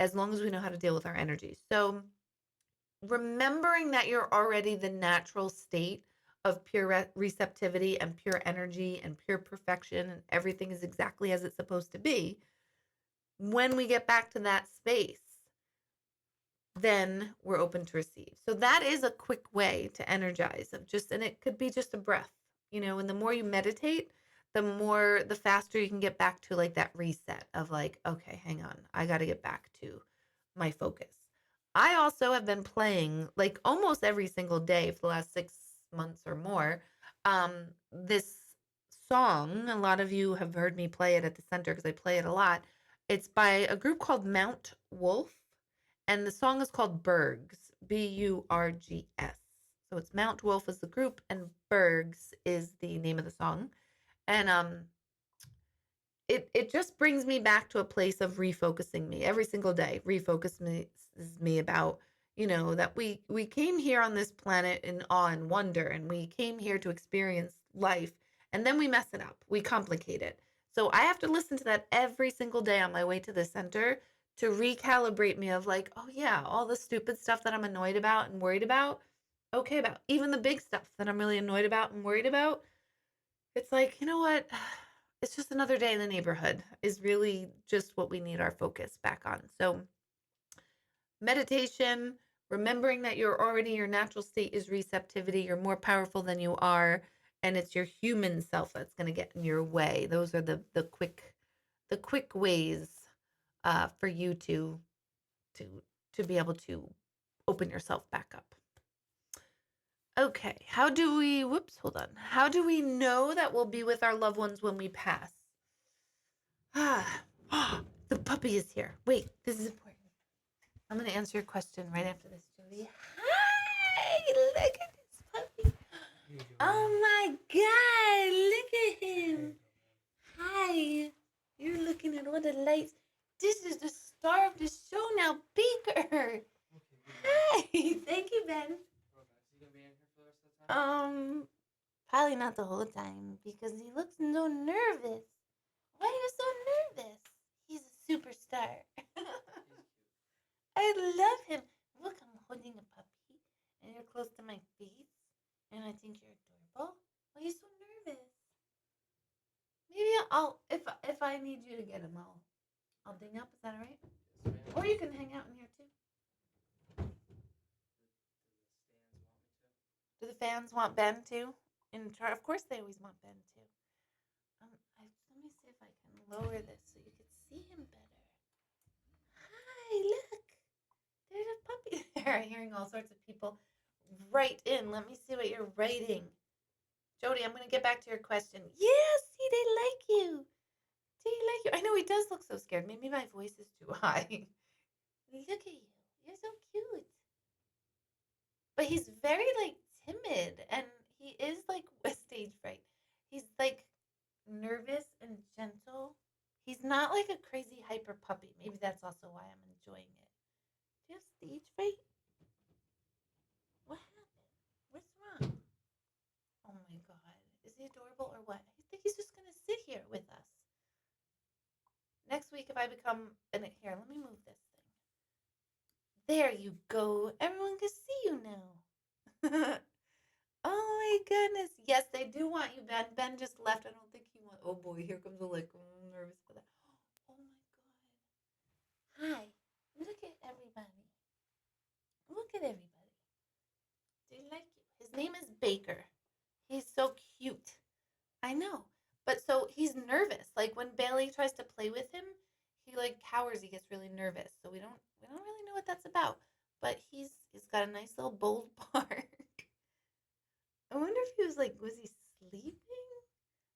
as long as we know how to deal with our energy. So remembering that you're already the natural state of pure receptivity and pure energy and pure perfection and everything is exactly as it's supposed to be. When we get back to that space, then we're open to receive. So that is a quick way to energize of just, and it could be just a breath, and the more you meditate, the faster you can get back to like that reset of like, okay, hang on, I got to get back to my focus. I also have been playing like almost every single day for the last 6 months or more. This song, a lot of you have heard me play it at the center because I play it a lot. It's by a group called Mount Wolf, and the song is called Bergs, Burgs. So it's Mount Wolf is the group, and Bergs is the name of the song. And it just brings me back to a place of refocusing me every single day. Refocuses me about that we came here on this planet in awe and wonder, and we came here to experience life, and then we mess it up, we complicate it. So I have to listen to that every single day on my way to the center to recalibrate me of like, oh yeah, all the stupid stuff that I'm annoyed about and worried about, okay, about even the big stuff that I'm really annoyed about and worried about, it's like, you know what? It's just another day in the neighborhood is really just what we need our focus back on. So, meditation, remembering that you're already your natural state is receptivity, you're more powerful than you are, and it's your human self that's going to get in your way. Those are the quick ways for you to to be able to open yourself back up. Okay, hold on. How do we know that we'll be with our loved ones when we pass? The puppy is here. Wait, this is important. I'm going to answer your question right after this, Jody. Hi, look at this puppy. Oh my God, look at him. Hi, you're looking at all the lights. This is the star of the show now, Beaker. Hi, thank you, Ben. Probably not the whole time because he looks so nervous. Why are you so nervous? He's a superstar. I love him. Look, I'm holding a puppy, and you're close to my face, and I think you're adorable. Why are you so nervous? Maybe I'll if I need you to get him, I'll ding up. Is that all right? Or you can hang out in here too. Do the fans want Ben too? Of course, they always want Ben too. Let me see if I can lower this so you can see him better. Hi, look. There's a puppy there. I'm hearing all sorts of people write in. Let me see what you're writing. Jody, I'm going to get back to your question. Yes, see, they like you. They like you. I know he does look so scared. Maybe my voice is too high. Look at you. You're so cute. But he's very like timid, and he is like with stage fright. He's like nervous and gentle. He's not like a crazy hyper puppy. Maybe that's also why I'm enjoying it. Do you have stage fright? What happened? What's wrong? Oh my God. Is he adorable or what? I think he's just going to sit here with us. Next week, if I become here, let me move this thing. There you go. Everyone can see you now. Oh my goodness. Yes, they do want you, Ben. Ben just left. I don't think he wants. Oh boy, here comes Alec. I'm nervous for that. Oh my God. Hi. Look at everybody. Look at everybody. They like you. His name is Baker. He's so cute. I know. But so he's nervous. Like when Bailey tries to play with him, he like cowers, he gets really nervous. So we don't really know what that's about. But he's got a nice little bold bark. I wonder if was he sleeping?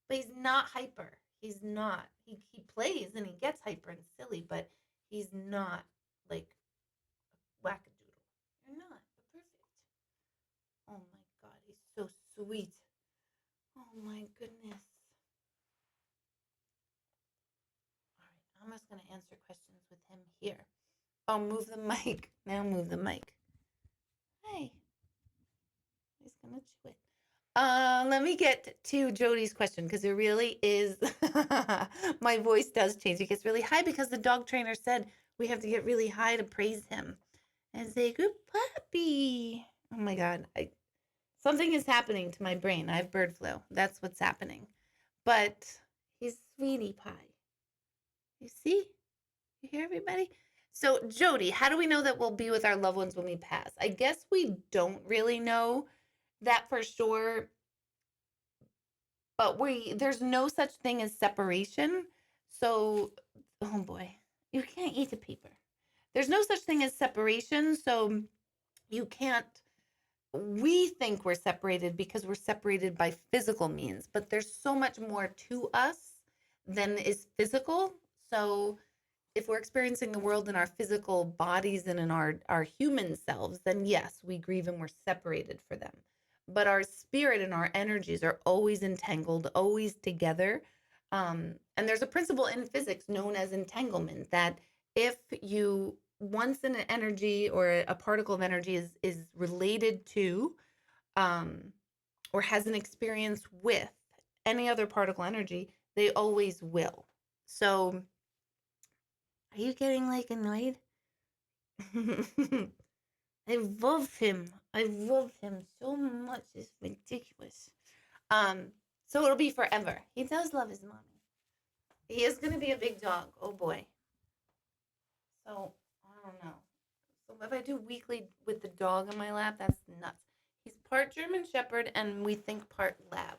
But he's not hyper. He's not. He plays and he gets hyper and silly, but he's not like wackadoodle. You're not, but perfect. Oh my God, he's so sweet. Oh my goodness. All right, I'm just going to answer questions with him here. Oh, move the mic. Now move the mic. Hi. gonna chew it. Let me get to Jody's question because it really is. My voice does change. It gets really high because the dog trainer said we have to get really high to praise him and say, "Good puppy." Oh my God, something is happening to my brain. I have bird flu. That's what's happening. But he's sweetie pie. You see? You hear everybody? So, Jody, how do we know that we'll be with our loved ones when we pass? I guess we don't really know that for sure, but there's no such thing as separation. So, oh boy, you can't eat the paper. There's no such thing as separation, so you can't we think we're separated because we're separated by physical means, but there's so much more to us than is physical. So if we're experiencing the world in our physical bodies and in our human selves, then yes, we grieve and we're separated for them. But our spirit and our energies are always entangled, always together. And there's a principle in physics known as entanglement that if you once an energy or a particle of energy is related to um, or has an experience with any other particle energy, they always will. So are you getting like annoyed? I love him. I love him so much. It's ridiculous. Um, so it'll be forever. He does love his mommy. He is gonna be a big dog. Oh boy. So I don't know. So if I do weekly with the dog in my lap, that's nuts. He's part German Shepherd and we think part lab.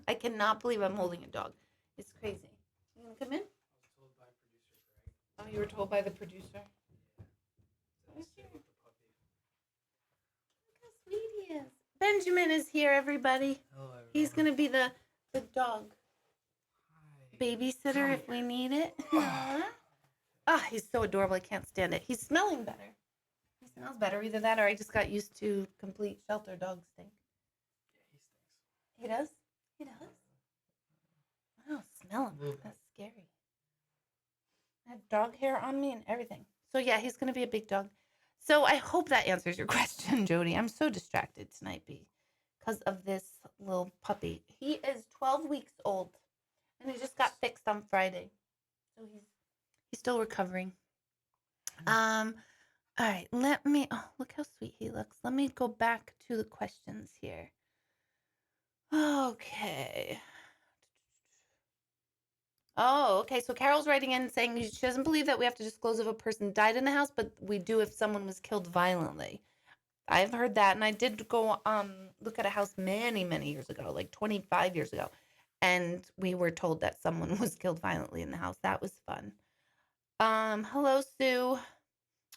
I cannot believe I'm holding a dog. It's crazy. You gonna come in? Oh, you were told by the producer. Look how sweet he is. Benjamin is here, everybody. Hello, everyone. He's gonna be the dog babysitter if we need it. He's so adorable. I can't stand it. He's smelling better. He smells better. Either that or I just got used to complete shelter dog stink. Yeah, he stinks. He does? He does? Wow, smell him. That's scary. I have dog hair on me and everything. So yeah, he's going to be a big dog. So I hope that answers your question, Jody. I'm so distracted tonight because of this little puppy. He is 12 weeks old and he just got fixed on Friday. So he's still recovering. All right, look how sweet he looks. Let me go back to the questions here. Okay. Oh, okay. So Carol's writing in saying she doesn't believe that we have to disclose if a person died in the house, but we do if someone was killed violently. I've heard that, and I did go look at a house many, many years ago, like 25 years ago, and we were told that someone was killed violently in the house. That was fun. Hello, Sue.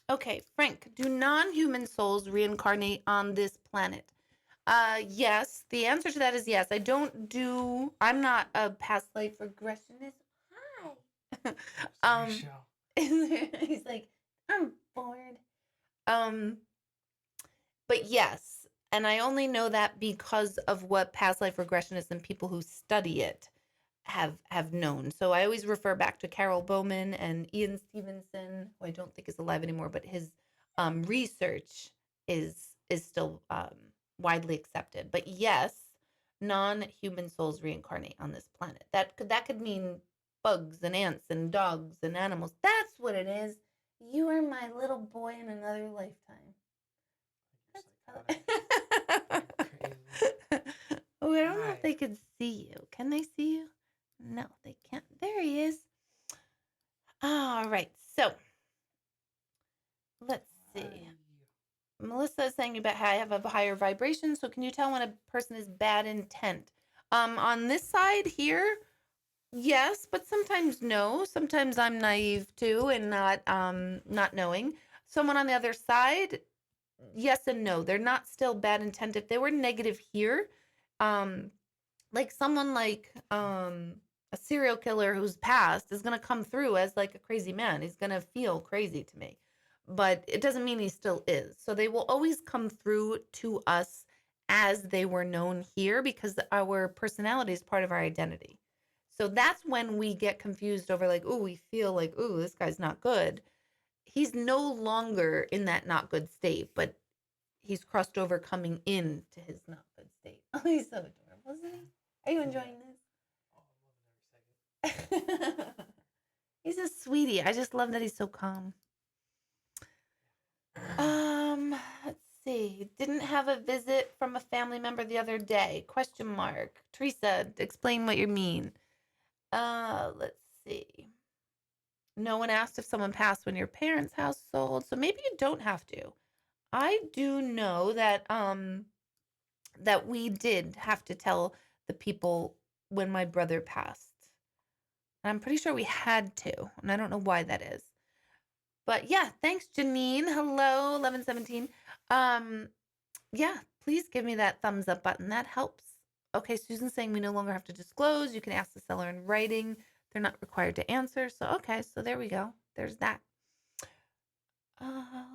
Okay, Frank, do non-human souls reincarnate on this planet? Yes. The answer to that is yes. I'm not a past life regressionist. Hi. He's like, I'm bored. But yes, and I only know that because of what past life regressionists and people who study it have known. So I always refer back to Carol Bowman and Ian Stevenson, who I don't think is alive anymore, but his research is still widely accepted. But yes, non-human souls reincarnate on this planet. That could mean bugs and ants and dogs and animals. That's what it is. You are my little boy in another lifetime. Oh, I don't know if they can see you. Can they see you? No, they can't. There he is. All right. So let's see. Melissa is saying about how I have a higher vibration. So can you tell when a person is bad intent? On this side here, yes, but sometimes no. Sometimes I'm naive too and not knowing. Someone on the other side, yes and no. They're not still bad intent. If they were negative here, like someone like a serial killer who's passed is gonna come through as like a crazy man. He's gonna feel crazy to me. But it doesn't mean he still is. So they will always come through to us as they were known here because our personality is part of our identity. So that's when we get confused over like, oh, we feel like, oh, this guy's not good. He's no longer in that not good state, but he's crossed over coming into his not good state. Oh, he's so adorable, isn't he? Are you enjoying Oh, I'm loving every second. this? He's a sweetie. I just love that he's so calm. Let's see. Didn't have a visit from a family member the other day. Question mark. Teresa, explain what you mean. Let's see. No one asked if someone passed when your parents' house sold, so maybe you don't have to. I do know that we did have to tell the people when my brother passed. And I'm pretty sure we had to, and I don't know why that is. But yeah, thanks, Janine. Hello, 1117. Um, yeah, please give me that thumbs up button. That helps. Okay, Susan's saying we no longer have to disclose. You can ask the seller in writing. They're not required to answer. So, okay, so there we go. There's that.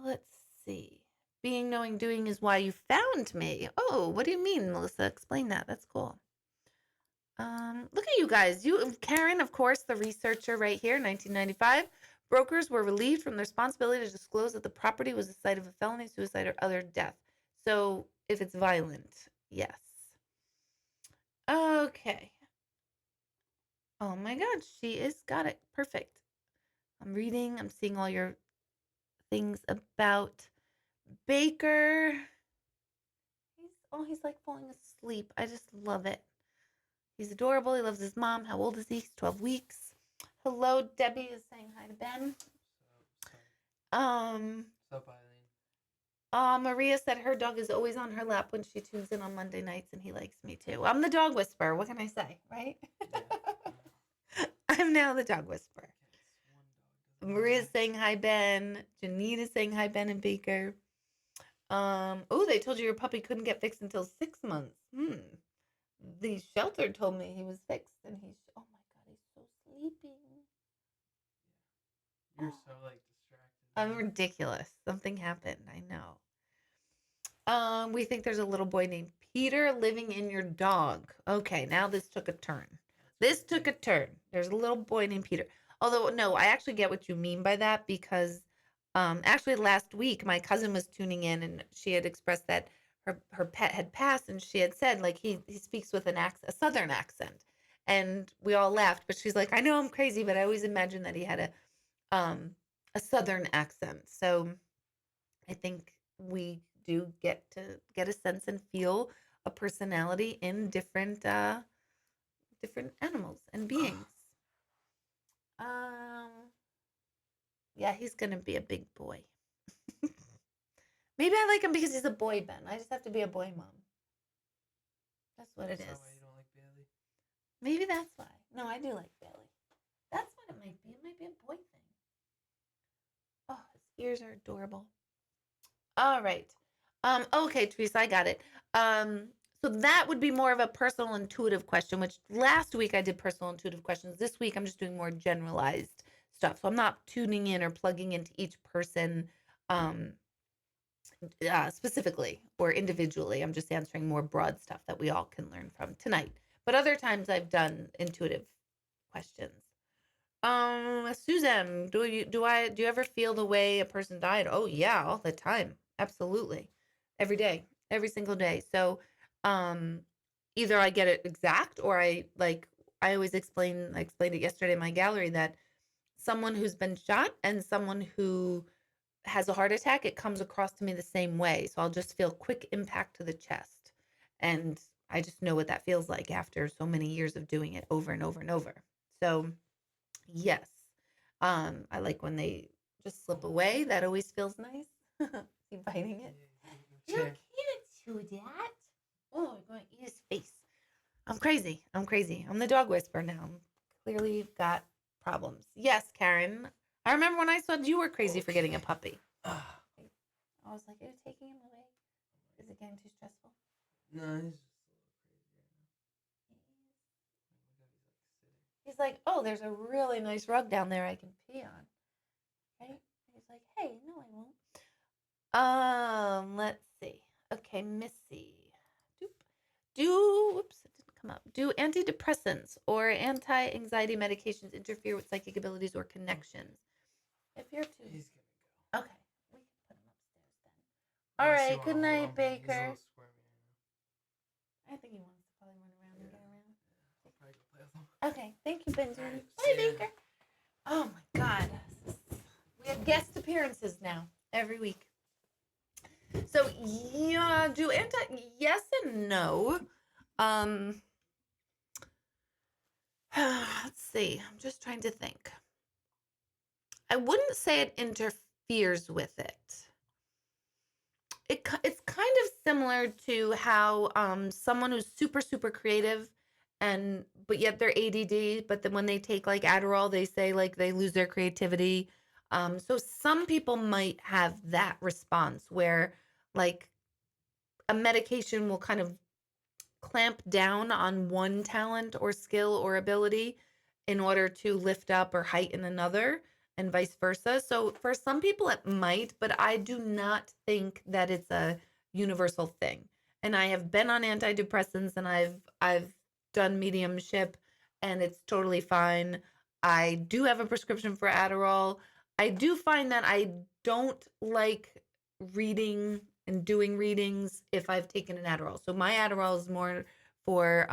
Let's see. Being, knowing, doing is why you found me. Oh, what do you mean, Melissa? Explain that. That's cool. Look at you guys. You, Karen, of course, the researcher right here, 1995. Brokers were relieved from the responsibility to disclose that the property was the site of a felony, suicide, or other death. So if it's violent, yes. Okay. Oh my God, she is got it. Perfect. I'm reading. I'm seeing all your things about Baker. He's like falling asleep. I just love it. He's adorable. He loves his mom. How old is he? He's 12 weeks. Hello, Debbie is saying hi to Ben. What's up, Eileen? Maria said her dog is always on her lap when she tunes in on Monday nights, and he likes me too. I'm the dog whisperer. What can I say, right? Yeah. I'm now the dog whisperer. Maria's saying hi, Ben. Janine is saying hi, Ben and Baker. Oh, they told you your puppy couldn't get fixed until 6 months. The shelter told me he was fixed, and oh my God, he's so sleeping. You're so like distracted. I'm ridiculous. Something happened. I know. We think there's a little boy named Peter living in your dog. Okay, now this took a turn. This took a turn. There's a little boy named Peter. Although, no, I actually get what you mean by that because actually last week my cousin was tuning in and she had expressed that her pet had passed and she had said like he speaks with a southern accent. And we all laughed, but she's like, I know I'm crazy, but I always imagined that he had a southern accent. So I think we do get to get a sense and feel a personality in different animals and beings. Yeah, he's gonna be a big boy. Maybe I like him because he's a boy, Ben. I just have to be a boy mom. That's what it is. That's why you don't like Bailey? Maybe that's why. No, I do like Bailey. That's what it might be. It might be a boy thing. Oh, his ears are adorable. All right. Okay, Teresa, I got it. So that would be more of a personal intuitive question, which last week I did personal intuitive questions. This week I'm just doing more generalized stuff. So I'm not tuning in or plugging into each person um, specifically or individually. I'm just answering more broad stuff that we all can learn from tonight. But other times I've done intuitive questions. Susan, do you ever feel the way a person died? Oh yeah, all the time. Absolutely. Every day, every single day. So, um, either I get it exact or I always I explained it yesterday in my gallery that someone who's been shot and someone who has a heart attack, it comes across to me the same way. So I'll just feel quick impact to the chest. And I just know what that feels like after so many years of doing it over and over and over. So, yes. I like when they just slip away. That always feels nice. Is biting it? You can't do that. Oh, I'm going to eat his face. I'm crazy. I'm crazy. I'm the dog whisperer now. Clearly got problems. Yes, Karen. I remember when I said you were crazy for getting a puppy. I was like, are you taking him away? Is it getting too stressful? No, he's just a little crazy right now. He's like, oh, there's a really nice rug down there I can pee on. Right? He's like, hey, no, I won't. Let's see. Okay, Missy. Whoops, it didn't come up. Do antidepressants or anti-anxiety medications interfere with psychic abilities or connections? If you're too, He's gonna go. okay, we can put him upstairs then. All Unless you right. want Good to hold night, on to him. He's a Baker. little squirmy, I think he wants to probably run around I and know. get around. Yeah. I'll probably go play with him. Okay. Thank you, Benjamin. Alright, Bye, see ya. Baker. Oh my God. We have guest appearances now every week. So yeah, yes and no. Um, let's see. I'm just trying to think. I wouldn't say it interferes with it. It's kind of similar to how someone who's super creative and but yet they're ADD, but then when they take like Adderall, they say like they lose their creativity. So some people might have that response where like a medication will kind of clamp down on one talent or skill or ability in order to lift up or heighten another and vice versa. So for some people it might, but I do not think that it's a universal thing. And I have been on antidepressants and I've done mediumship and it's totally fine. I do have a prescription for Adderall. I do find that I don't like reading and doing readings if I've taken an Adderall. So my Adderall is more for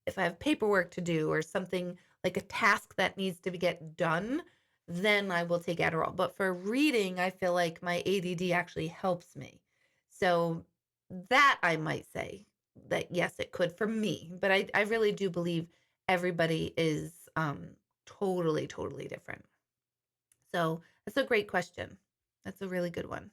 if I have paperwork to do or something like a task that needs to get done, then I will take Adderall. But for reading, I feel like my ADD actually helps me. So that I might say that yes, it could for me, but I really do believe everybody is totally different. So that's a great question. That's a really good one.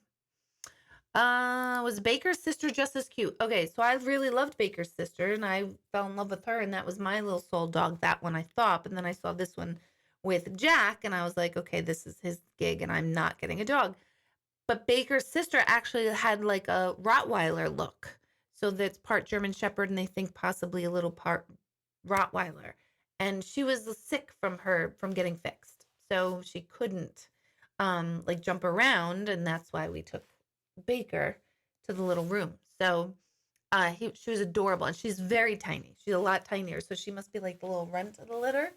Was Baker's sister just as cute? Okay, so I really loved Baker's sister and I fell in love with her, and that was my little soul dog, that one I thought. But then I saw this one with Jack and I was like, okay, this is his gig and I'm not getting a dog. But Baker's sister actually had like a Rottweiler look. So that's part German Shepherd and they think possibly a little part Rottweiler. And she was sick from getting fixed. So she couldn't like jump around, and that's why we took Baker to the little room. So she was adorable, and she's very tiny. She's a lot tinier, so she must be like the little runt of the litter.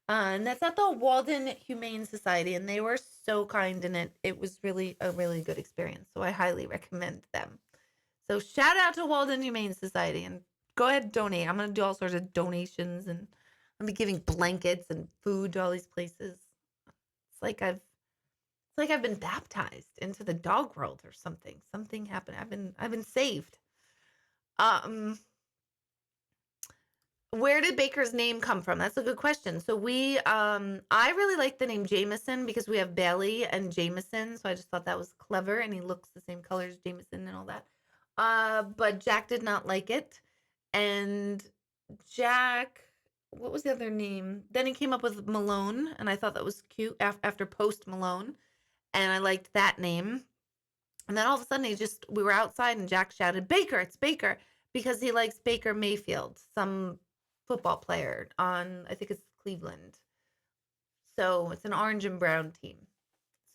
And that's at the Walden Humane Society, and they were so kind, and it was really a really good experience. So I highly recommend them. So shout out to Walden Humane Society, and go ahead and donate. I'm gonna do all sorts of donations, and I'll be giving blankets and food to all these places. It's like I've been baptized into the dog world or something. Something happened. I've been saved. Um, where did Baker's name come from? That's a good question. So I really like the name Jameson because we have Bailey and Jameson. So I just thought that was clever, and he looks the same color as Jameson and all that. But Jack did not like it, and Jack. What was the other name? Then he came up with Malone, and I thought that was cute after Post Malone, and I liked that name. And then all of a sudden, we were outside and Jack shouted, Baker, it's Baker, because he likes Baker Mayfield, some football player on, I think it's Cleveland. So it's an orange and brown team.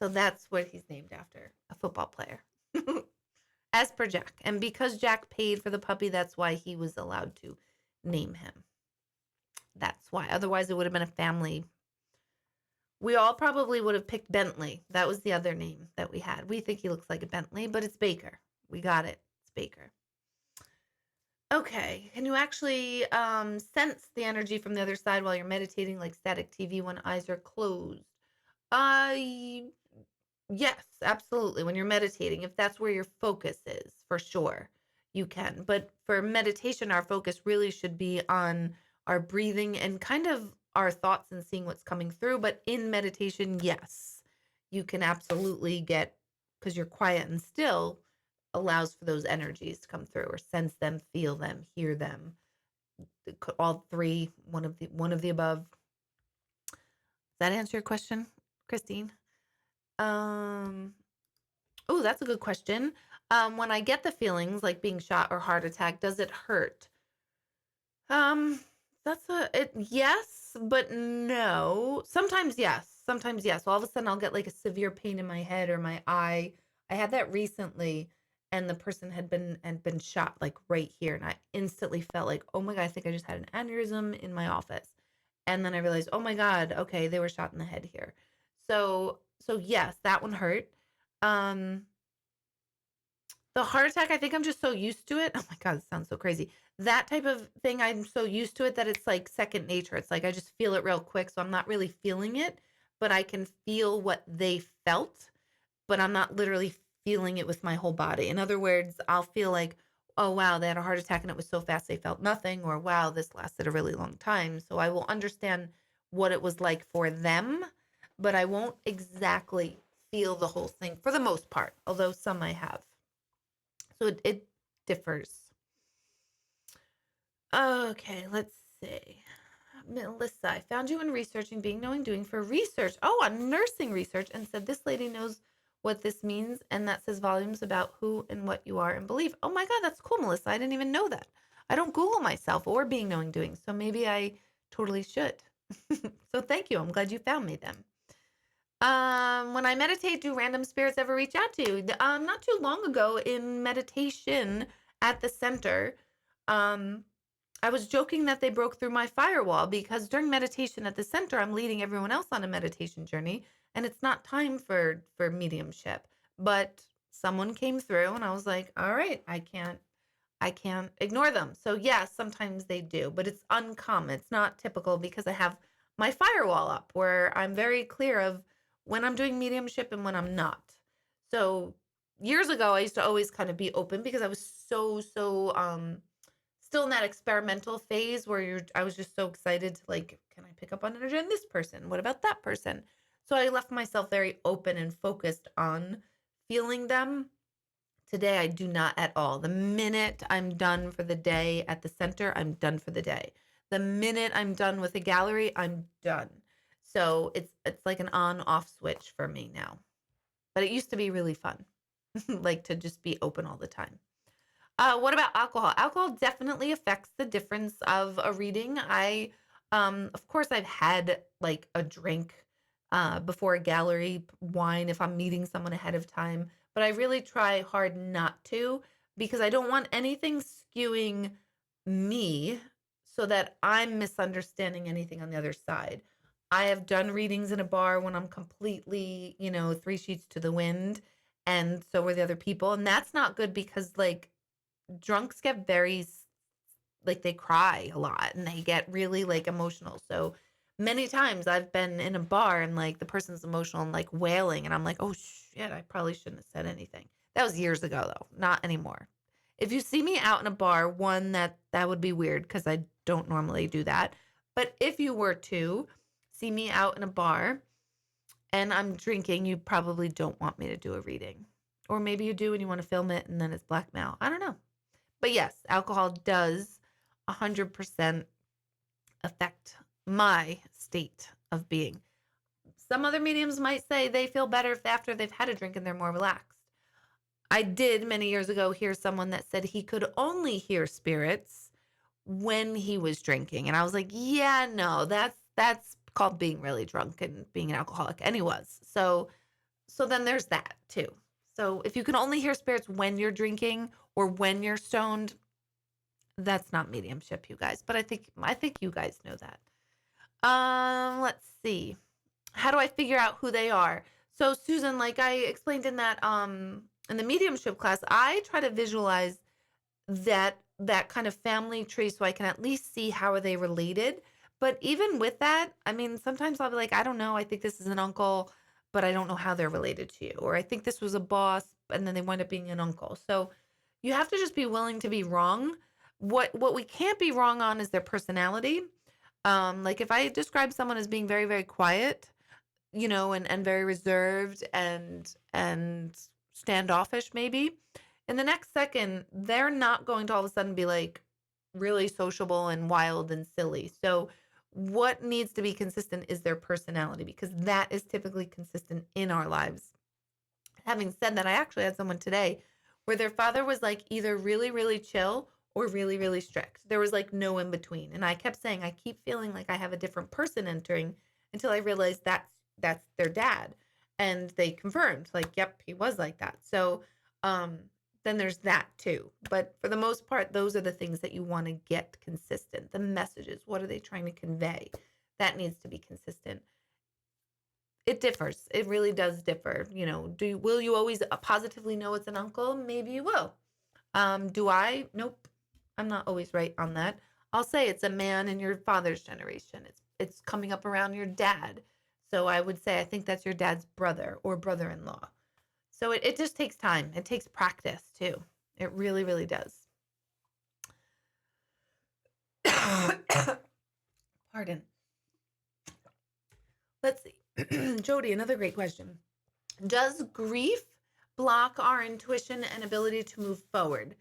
So that's what he's named after, a football player, as per Jack. And because Jack paid for the puppy, that's why he was allowed to name him. That's why. Otherwise, it would have been a family. We all probably would have picked Bentley. That was the other name that we had. We think he looks like a Bentley, but it's Baker. We got it. It's Baker. Okay. Can you actually sense the energy from the other side while you're meditating, like static TV when eyes are closed? Uh, yes, absolutely. When you're meditating, if that's where your focus is, for sure, you can. But for meditation, our focus really should be on our breathing and kind of our thoughts and seeing what's coming through. But in meditation, yes, you can absolutely get, because you're quiet and still, allows for those energies to come through or sense them, feel them, hear them. All three, one of the above. Does that answer your question, Christine? Um, Oh, that's a good question. When I get the feelings like being shot or heart attack, does it hurt? Um, yes, but no. Sometimes yes. Sometimes yes. All of a sudden I'll get like a severe pain in my head or my eye. I had that recently, and the person had been shot like right here, and I instantly felt like, oh my God, I think I just had an aneurysm in my office. And then I realized, oh my God, okay, they were shot in the head here. So yes, that one hurt. Um The heart attack, I think I'm just so used to it. Oh my God, it sounds so crazy. That type of thing, I'm so used to it that it's like second nature. It's like I just feel it real quick. So I'm not really feeling it, but I can feel what they felt, but I'm not literally feeling it with my whole body. In other words, I'll feel like, oh, wow, they had a heart attack and it was so fast they felt nothing, or wow, this lasted a really long time. So I will understand what it was like for them, but I won't exactly feel the whole thing for the most part, although some I have. So it differs. Okay, let's see. Melissa, I found you in researching being, knowing, doing for research. Oh, on nursing research, and said this lady knows what this means, and that says volumes about who and what you are and believe. Oh my God, that's cool, Melissa. I didn't even know that. I don't Google myself or being, knowing, doing, so maybe I totally should. So thank you. I'm glad you found me then. When I meditate, do random spirits ever reach out to you? Not too long ago in meditation at the center, um, I was joking that they broke through my firewall because during meditation at the center, I'm leading everyone else on a meditation journey, and it's not time for mediumship. But someone came through, and I was like, "All right, I can't ignore them." So yes, sometimes they do, but it's uncommon. It's not typical because I have my firewall up where I'm very clear of when I'm doing mediumship and when I'm not. So years ago, I used to always kind of be open because I was so still in that experimental phase where I was just so excited to like, can I pick up on energy in this person? What about that person? So I left myself very open and focused on feeling them. Today, I do not at all. The minute I'm done for the day at the center, I'm done for the day. The minute I'm done with the gallery, I'm done. So it's like an on-off switch for me now. But it used to be really fun, like to just be open all the time. What about alcohol? Alcohol definitely affects the difference of a reading. Of course, I've had like a drink before a gallery, wine if I'm meeting someone ahead of time, but I really try hard not to because I don't want anything skewing me so that I'm misunderstanding anything on the other side. I have done readings in a bar when I'm completely, three sheets to the wind, and so were the other people, and that's not good because like drunks get very like they cry a lot and they get really like emotional. So many times I've been in a bar and like the person's emotional and like wailing and I'm like, "Oh shit, I probably shouldn't have said anything." That was years ago though, not anymore. If you see me out in a bar, one that would be weird cuz I don't normally do that. But if you were to see me out in a bar and I'm drinking, you probably don't want me to do a reading. Or maybe you do and you want to film it and then it's blackmail. I don't know. But yes, alcohol does 100% affect my state of being. Some other mediums might say they feel better if after they've had a drink and they're more relaxed. I did many years ago hear someone that said he could only hear spirits when he was drinking. And I was like, yeah, no, that's called being really drunk and being an alcoholic. And he was. So then there's that too. So if you can only hear spirits when you're drinking or when you're stoned, that's not mediumship, you guys, but I think you guys know that. Let's see. How do I figure out who they are? So Susan, like I explained in the mediumship class, I try to visualize that kind of family tree so I can at least see how are they related. But even with that, I mean, sometimes I'll be like, I don't know, I think this is an uncle, but I don't know how they're related to you. Or I think this was a boss and then they wind up being an uncle. So you have to just be willing to be wrong. What we can't be wrong on is their personality. Like if I describe someone as being very, very quiet, and very reserved and standoffish maybe, in the next second, they're not going to all of a sudden be like really sociable and wild and silly. So what needs to be consistent is their personality because that is typically consistent in our lives. Having said that, I actually had someone today where their father was like either really, really chill or really, really strict. There was like no in between. And I kept saying, I keep feeling like I have a different person entering until I realized that's their dad. And they confirmed, like, yep, he was like that. So then there's that too. But for the most part, those are the things that you want to get consistent. The messages, what are they trying to convey? That needs to be consistent. It differs. It really does differ. Will you always positively know it's an uncle? Maybe you will. Do I? Nope. I'm not always right on that. I'll say it's a man in your father's generation. It's coming up around your dad. So I would say I think that's your dad's brother or brother-in-law. So it just takes time. It takes practice too. It really, really does. Pardon. Let's see. Jody, another great question. Does grief block our intuition and ability to move forward?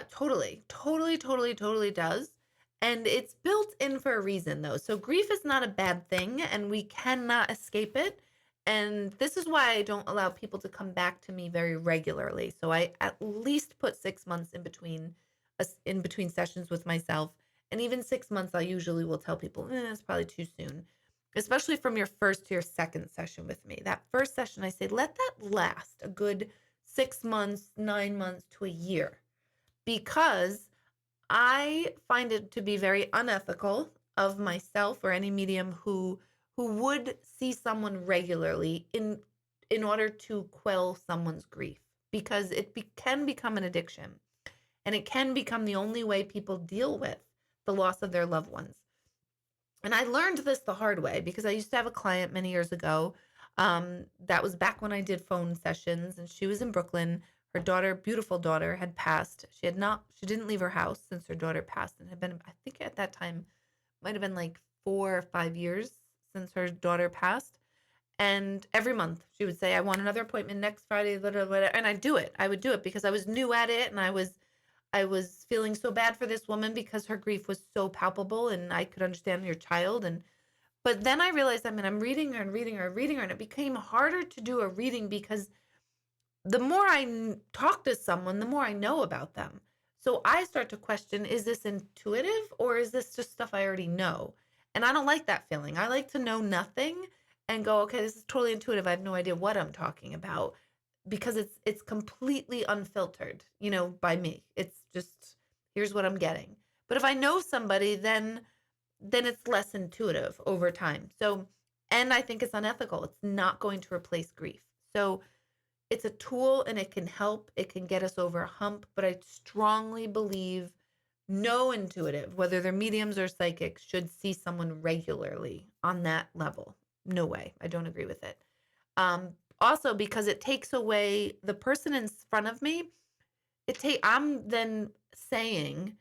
Totally, totally, totally, totally does. And it's built in for a reason, though. So grief is not a bad thing, and we cannot escape it. And this is why I don't allow people to come back to me very regularly. So I at least put 6 months in between sessions with myself, and even 6 months, I usually will tell people, it's probably too soon, especially from your first to your second session with me. That first session, I say, let that last a good 6 months, 9 months to a year, because I find it to be very unethical of myself or any medium who would see someone regularly in order to quell someone's grief, because can become an addiction, and it can become the only way people deal with the loss of their loved ones. And I learned this the hard way because I used to have a client many years ago. That was back when I did phone sessions, and she was in Brooklyn. Her daughter, beautiful daughter, had passed. She didn't leave her house since her daughter passed, and had been, I think at that time, might have been like 4 or 5 years since her daughter passed. And every month she would say, I want another appointment next Friday, blah, blah, blah, and I'd do it. I would do it because I was new at it, and I was feeling so bad for this woman because her grief was so palpable, and I could understand your child. But then I realized, I'm reading her and reading her and reading her, and it became harder to do a reading because the more I talk to someone, the more I know about them. So I start to question, is this intuitive or is this just stuff I already know? And I don't like that feeling. I like to know nothing and go, okay, this is totally intuitive. I have no idea what I'm talking about, because it's completely unfiltered, by me. It's just, here's what I'm getting. But if I know somebody, then it's less intuitive over time. So, and I think it's unethical. It's not going to replace grief. So it's a tool, and it can help. It can get us over a hump, but I strongly believe no intuitive, whether they're mediums or psychics, should see someone regularly on that level. No way. I don't agree with it. Also, because it takes away the person in front of me. I'm then saying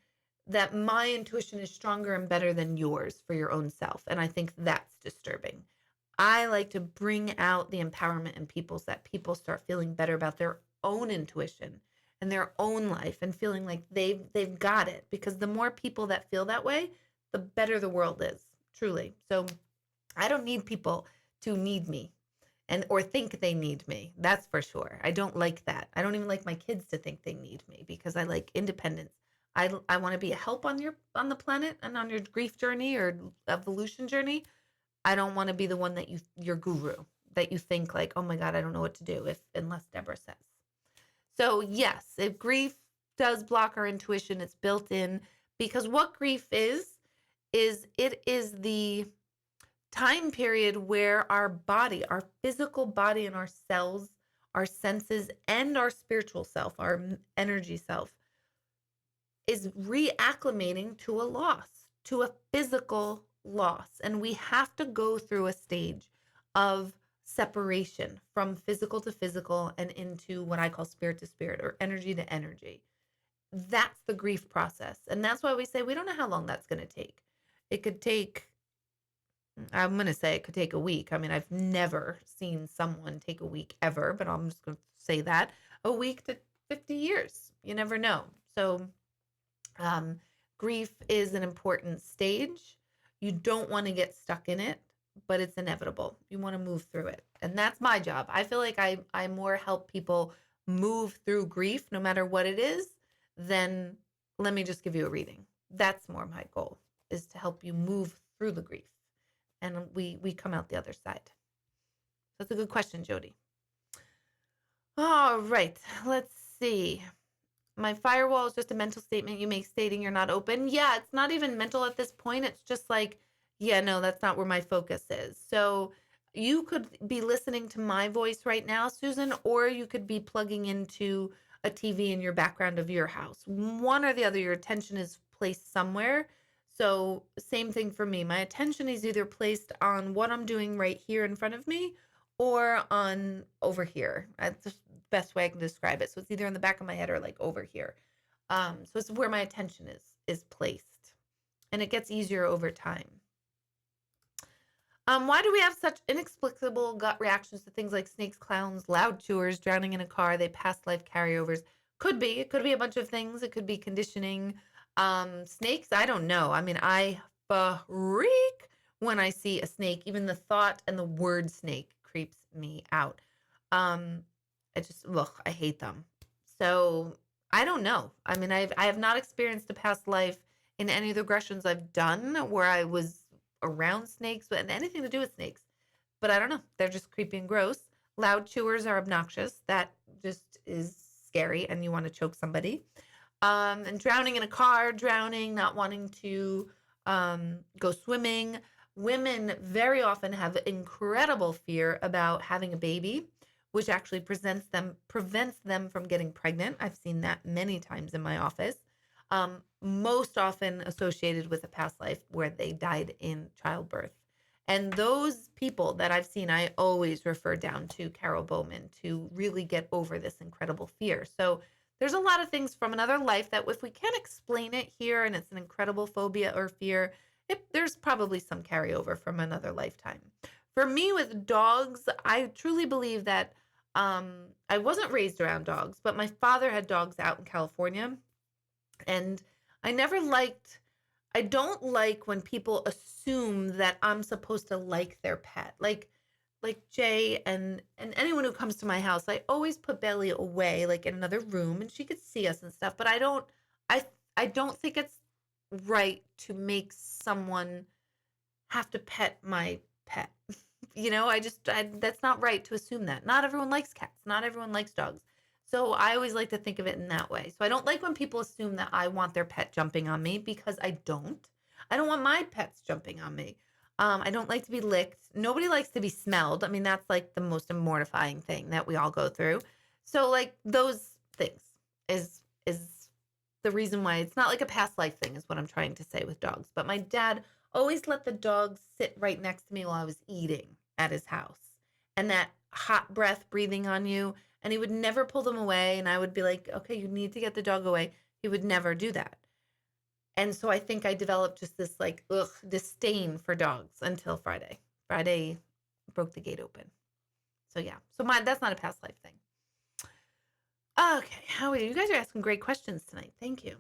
that my intuition is stronger and better than yours for your own self, and I think that's disturbing. I like to bring out the empowerment in people so that people start feeling better about their own intuition and their own life, and feeling like they've got it, because the more people that feel that way, the better the world is, truly. So I don't need people to need me or think they need me. That's for sure. I don't like that. I don't even like my kids to think they need me, because I like independence. I want to be a help on the planet and on your grief journey or evolution journey. I don't want to be the one that your guru, that you think like, oh my God, I don't know what to do unless Deborah says. So yes, if grief does block our intuition, it's built in, because what grief is it is the time period where our body, our physical body, and our cells, our senses, and our spiritual self, our energy self, is reacclimating to a loss, to a physical loss. And we have to go through a stage of separation from physical to physical and into what I call spirit to spirit, or energy to energy. That's the grief process. And that's why we say we don't know how long that's going to take. It could take, I'm going to say it could take a week. I've never seen someone take a week ever, but I'm just going to say that a week to 50 years. You never know. So grief is an important stage. You don't want to get stuck in it, but it's inevitable. You want to move through it. And that's my job. I feel like I more help people move through grief, no matter what it is, than let me just give you a reading. That's more my goal, is to help you move through the grief. And we come out the other side. That's a good question, Jody. All right, let's see. My firewall is just a mental statement you make stating you're not open. Yeah, it's not even mental at this point. It's just like, yeah, no, that's not where my focus is. So you could be listening to my voice right now, Susan, or you could be plugging into a TV in your background of your house. One or the other, your attention is placed somewhere. So, same thing for me. My attention is either placed on what I'm doing right here in front of me or on over here. That's the best way I can describe it. So, it's either in the back of my head or like over here. So it's where my attention is placed, and it gets easier over time. Why do we have such inexplicable gut reactions to things like snakes, clowns, loud chewers, drowning in a car? They past life carryovers. Could be. It could be a bunch of things. It could be conditioning. Snakes, I don't know. I mean, I freak when I see a snake. Even the thought and the word snake creeps me out. Um, I hate them. So I don't know. I mean, I have not experienced a past life in any of the regressions I've done where I was around snakes and anything to do with snakes. But I don't know. They're just creepy and gross. Loud chewers are obnoxious. That just is scary, and you want to choke somebody. And drowning in a car, drowning, not wanting to go swimming. Women very often have incredible fear about having a baby, which actually prevents them from getting pregnant. I've seen that many times in my office. Most often associated with a past life where they died in childbirth. And those people that I've seen, I always refer down to Carol Bowman to really get over this incredible fear. So there's a lot of things from another life that if we can't explain it here and it's an incredible phobia or fear, there's probably some carryover from another lifetime. For me with dogs, I truly believe that I wasn't raised around dogs, but my father had dogs out in California. And I never liked, I don't like when people assume that I'm supposed to like their pet. Like Jay and anyone who comes to my house, I always put Belly away, like in another room, and she could see us and stuff. But I I don't think it's right to make someone have to pet my pet. That's not right to assume that. Not everyone likes cats. Not everyone likes dogs. So I always like to think of it in that way. So I don't like when people assume that I want their pet jumping on me because I don't. I don't want my pets jumping on me. I don't like to be licked. Nobody likes to be smelled. I mean, that's like the most mortifying thing that we all go through. So like those things is the reason why it's not like a past life thing is what I'm trying to say with dogs. But my dad always let the dogs sit right next to me while I was eating at his house. And that hot breath breathing on you, and he would never pull them away, and I would be like, "Okay, you need to get the dog away." He would never do that. And so I think I developed just this like disdain for dogs until Friday. Friday broke the gate open. So yeah. So that's not a past life thing. Okay, how are you? You guys are asking great questions tonight. Thank you.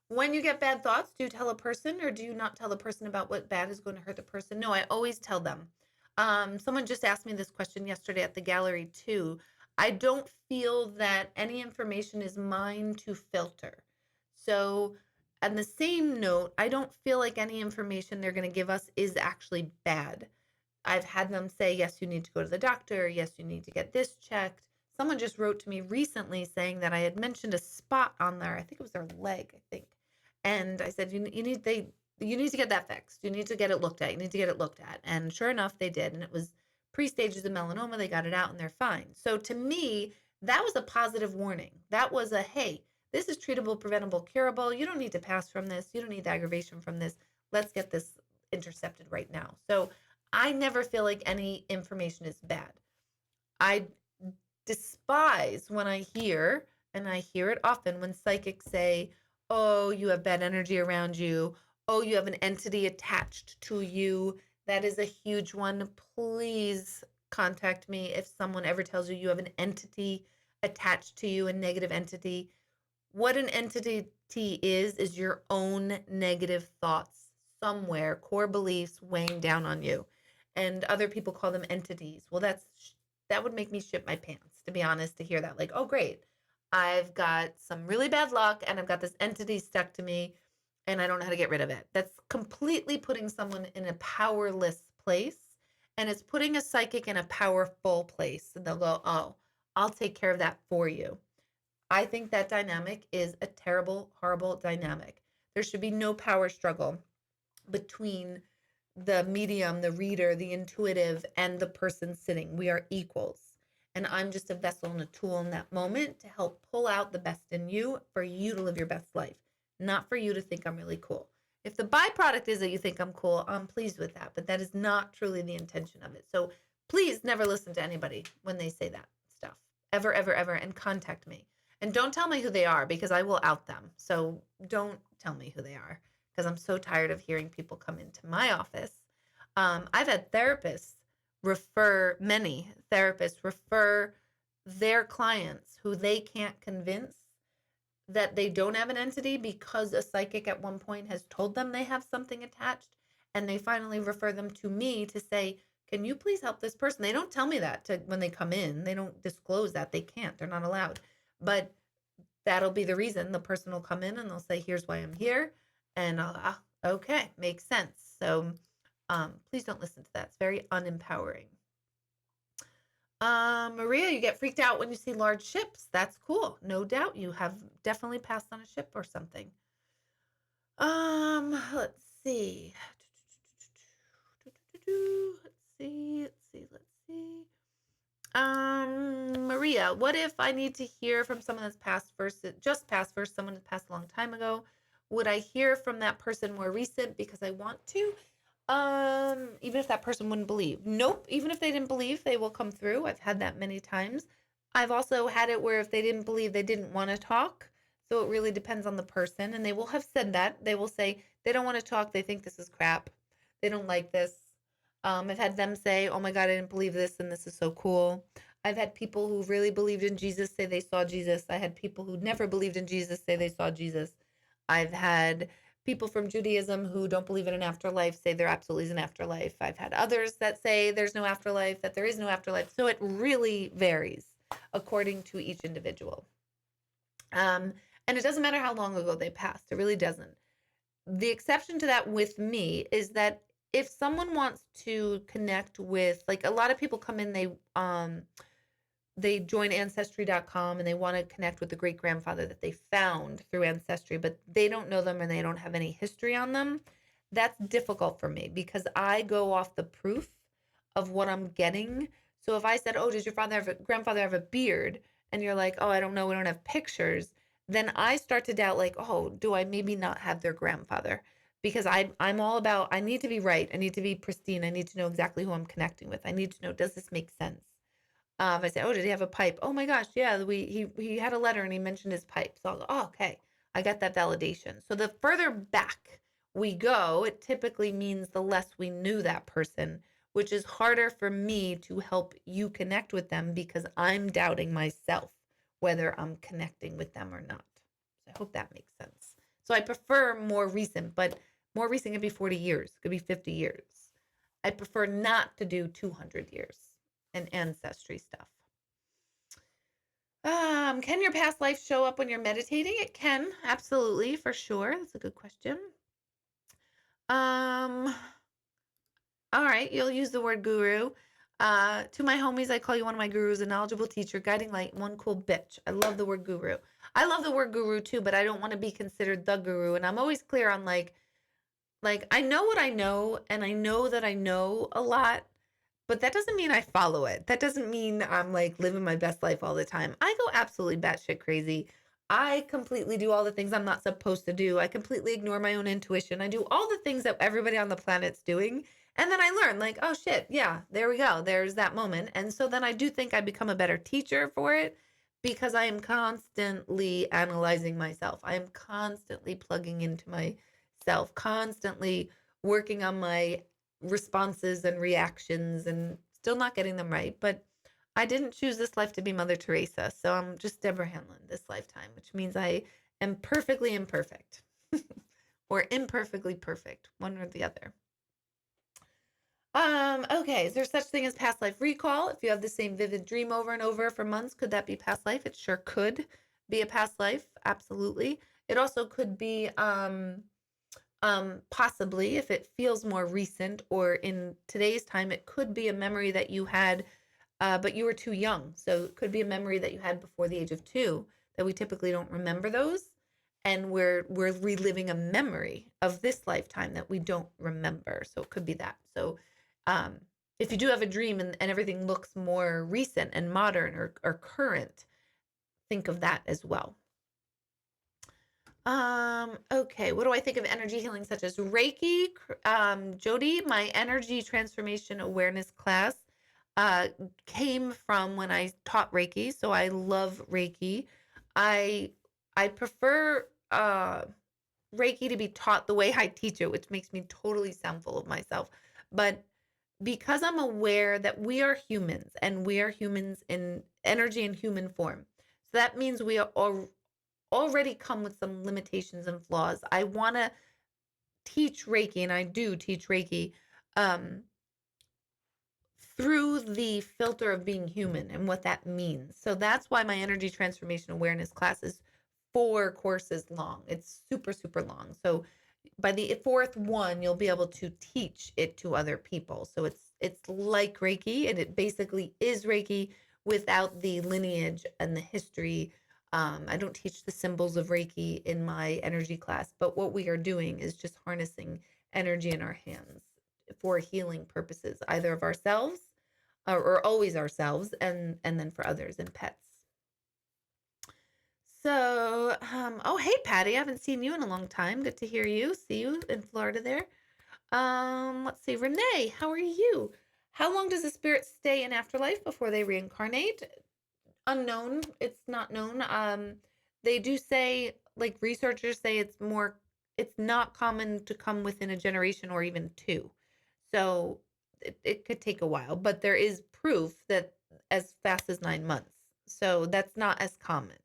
When you get bad thoughts, do you tell a person or do you not tell the person about what bad is going to hurt the person? No, I always tell them. Someone just asked me this question yesterday at the gallery too. I don't feel that any information is mine to filter. So, on the same note, I don't feel like any information they're going to give us is actually bad. I've had them say, yes, you need to go to the doctor. Yes, you need to get this checked. Someone just wrote to me recently saying that I had mentioned a spot on there. I think it was their leg, I think. And I said, you need to get that fixed. You need to get it looked at. You need to get it looked at. And sure enough, they did. And it was pre-stages of melanoma. They got it out and they're fine. So to me, that was a positive warning. That was a, hey, this is treatable, preventable, curable. You don't need to pass from this. You don't need aggravation from this. Let's get this intercepted right now. So I never feel like any information is bad. I despise when I hear, and I hear it often, when psychics say, oh, you have bad energy around you. Oh, you have an entity attached to you. That is a huge one. Please contact me if someone ever tells you you have an entity attached to you, a negative entity. What an entity is your own negative thoughts somewhere, core beliefs weighing down on you. And other people call them entities. Well, that would make me shit my pants, to be honest, to hear that. Like, oh, great. I've got some really bad luck and I've got this entity stuck to me and I don't know how to get rid of it. That's completely putting someone in a powerless place, and it's putting a psychic in a powerful place. And they'll go, oh, I'll take care of that for you. I think that dynamic is a terrible, horrible dynamic. There should be no power struggle between the medium, the reader, the intuitive, and the person sitting. We are equals. And I'm just a vessel and a tool in that moment to help pull out the best in you for you to live your best life, not for you to think I'm really cool. If the byproduct is that you think I'm cool, I'm pleased with that, but that is not truly the intention of it. So please never listen to anybody when they say that stuff, ever, ever, ever, and contact me. And don't tell me who they are because I will out them. So don't tell me who they are because I'm so tired of hearing people come into my office. I've had many therapists refer their clients who they can't convince that they don't have an entity because a psychic at one point has told them they have something attached, and they finally refer them to me to say, can you please help this person? They don't tell me that when they come in. They don't disclose that. They can't. They're not allowed. But that'll be the reason. The person will come in and they'll say, here's why I'm here. And okay, makes sense. So please don't listen to that. It's very unempowering. Maria, you get freaked out when you see large ships. That's cool. No doubt you have definitely passed on a ship or something. Let's see. Let's see. Maria, what if I need to hear from someone that's passed first, someone that's passed a long time ago? Would I hear from that person more recent because I want to? Even if that person wouldn't believe. Nope. Even if they didn't believe, they will come through. I've had that many times. I've also had it where if they didn't believe, they didn't want to talk. So it really depends on the person. And they will have said that. They will say they don't want to talk. They think this is crap. They don't like this. I've had them say, oh my God, I didn't believe this and this is so cool. I've had people who really believed in Jesus say they saw Jesus. I had people who never believed in Jesus say they saw Jesus. I've had people from Judaism who don't believe in an afterlife say there absolutely is an afterlife. I've had others that say there's no afterlife, that there is no afterlife. So it really varies according to each individual. And it doesn't matter how long ago they passed. It really doesn't. The exception to that with me is that if someone wants to connect with, like a lot of people come in, they join ancestry.com and they want to connect with the great grandfather that they found through Ancestry, but they don't know them and they don't have any history on them. That's difficult for me because I go off the proof of what I'm getting. So if I said, oh, does your grandfather have a beard? And you're like, oh, I don't know, we don't have pictures. Then I start to doubt, like, oh, do I maybe not have their grandfather? Because I'm all about, I need to be right. I need to be pristine. I need to know exactly who I'm connecting with. I need to know, does this make sense? I say, oh, did he have a pipe? Oh my gosh, yeah, he had a letter and he mentioned his pipe. So I'll go, oh, okay, I got that validation. So the further back we go, it typically means the less we knew that person, which is harder for me to help you connect with them because I'm doubting myself whether I'm connecting with them or not. So I hope that makes sense. So I prefer more recent, but more recent could be 40 years, could be 50 years. I prefer not to do 200 years and ancestry stuff. Can your past life show up when you're meditating? It can, absolutely, for sure. That's a good question. All right, you'll use the word guru. To my homies, I call you one of my gurus, a knowledgeable teacher, guiding light, one cool bitch. I love the word guru. I love the word guru too, but I don't want to be considered the guru. And I'm always clear on like I know what I know, and I know that I know a lot, but that doesn't mean I follow it. That doesn't mean I'm like living my best life all the time. I go absolutely batshit crazy. I completely do all the things I'm not supposed to do. I completely ignore my own intuition. I do all the things that everybody on the planet's doing. And then I learn, like, oh shit, yeah, there we go. There's that moment. And so then I do think I become a better teacher for it because I am constantly analyzing myself. I am constantly plugging into myself, constantly working on my responses and reactions and still not getting them right. But I didn't choose this life to be Mother Teresa. So I'm just Deborah Hanlon this lifetime, which means I am perfectly imperfect or imperfectly perfect, one or the other. Okay, is there such thing as past life recall? If you have the same vivid dream over and over for months, could that be past life? It sure could be a past life, absolutely. It also could be possibly, if it feels more recent or in today's time, it could be a memory that you had, but you were too young. So it could be a memory that you had before the age of 2 that we typically don't remember those. and we're reliving a memory of this lifetime that we don't remember. So it could be that. So um, if you do have a dream and everything looks more recent and modern or current, think of that as well. Okay, what do I think of energy healing such as Reiki? Jody, my energy transformation awareness class uh came from when I taught Reiki, so I love Reiki. I I prefer Reiki to be taught the way I teach it, which makes me totally sound full of myself. But because I'm aware that we are humans and we are humans in energy and human form. So that means we are already come with some limitations and flaws. I want to teach Reiki, and I do teach Reiki um, through the filter of being human and what that means. So that's why my energy transformation awareness class is 4 courses long. It's super, super long. So by the fourth one, you'll be able to teach it to other people. So it's like Reiki, and it basically is Reiki without the lineage and the history. I don't teach the symbols of Reiki in my energy class, but what we are doing is just harnessing energy in our hands for healing purposes, either of ourselves or always ourselves, and then for others and pets. So, oh, hey, Patty, I haven't seen you in a long time. Good to hear you. See you in Florida there. Let's see, Renee, how are you? How long does a spirit stay in afterlife before they reincarnate? Unknown. It's not known. They do say, like researchers say, it's not common to come within a generation or even two. So it could take a while, but there is proof that as fast as 9 months. So that's not as common,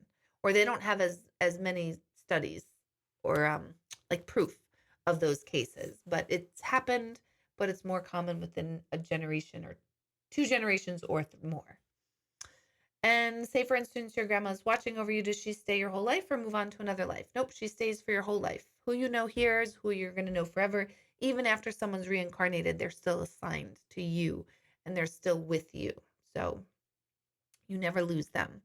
or they don't have as many studies or like proof of those cases. But it's happened, but it's more common within a generation or 2 generations or more. And say, for instance, your grandma's watching over you. Does she stay your whole life or move on to another life? Nope, she stays for your whole life. Who you know here is who you're going to know forever. Even after someone's reincarnated, they're still assigned to you and they're still with you. So you never lose them.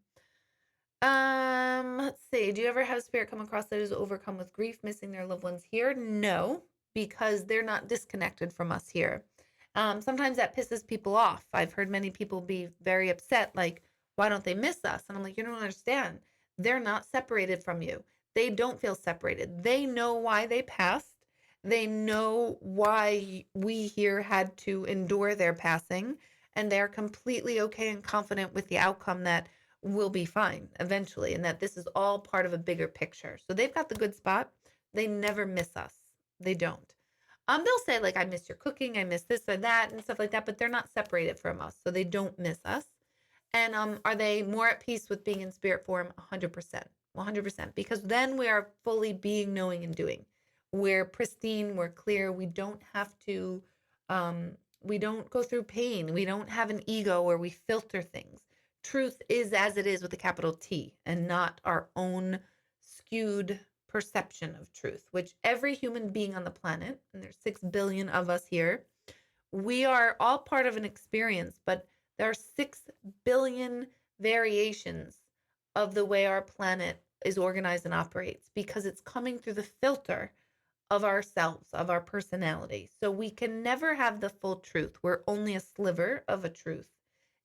Let's see. Do you ever have spirit come across that is overcome with grief, missing their loved ones here? No, because they're not disconnected from us here. Sometimes that pisses people off. I've heard many people be very upset, like, why don't they miss us? And I'm like, you don't understand. They're not separated from you. They don't feel separated. They know why they passed. They know why we here had to endure their passing. And they're completely okay and confident with the outcome that we'll be fine eventually, and that this is all part of a bigger picture. So they've got the good spot. They never miss us. They don't. They'll say, like, I miss your cooking, I miss this or that and stuff like that, but they're not separated from us. So they don't miss us. And are they more at peace with being in spirit form? 100%. 100%. Because then we are fully being, knowing, and doing. We're pristine, we're clear. We don't have to, we don't go through pain. We don't have an ego where we filter things. Truth is as it is with a capital T, and not our own skewed perception of truth, which every human being on the planet, and there's 6 billion of us here, we are all part of an experience, but there are 6 billion variations of the way our planet is organized and operates, because it's coming through the filter of ourselves, of our personality. So we can never have the full truth. We're only a sliver of a truth.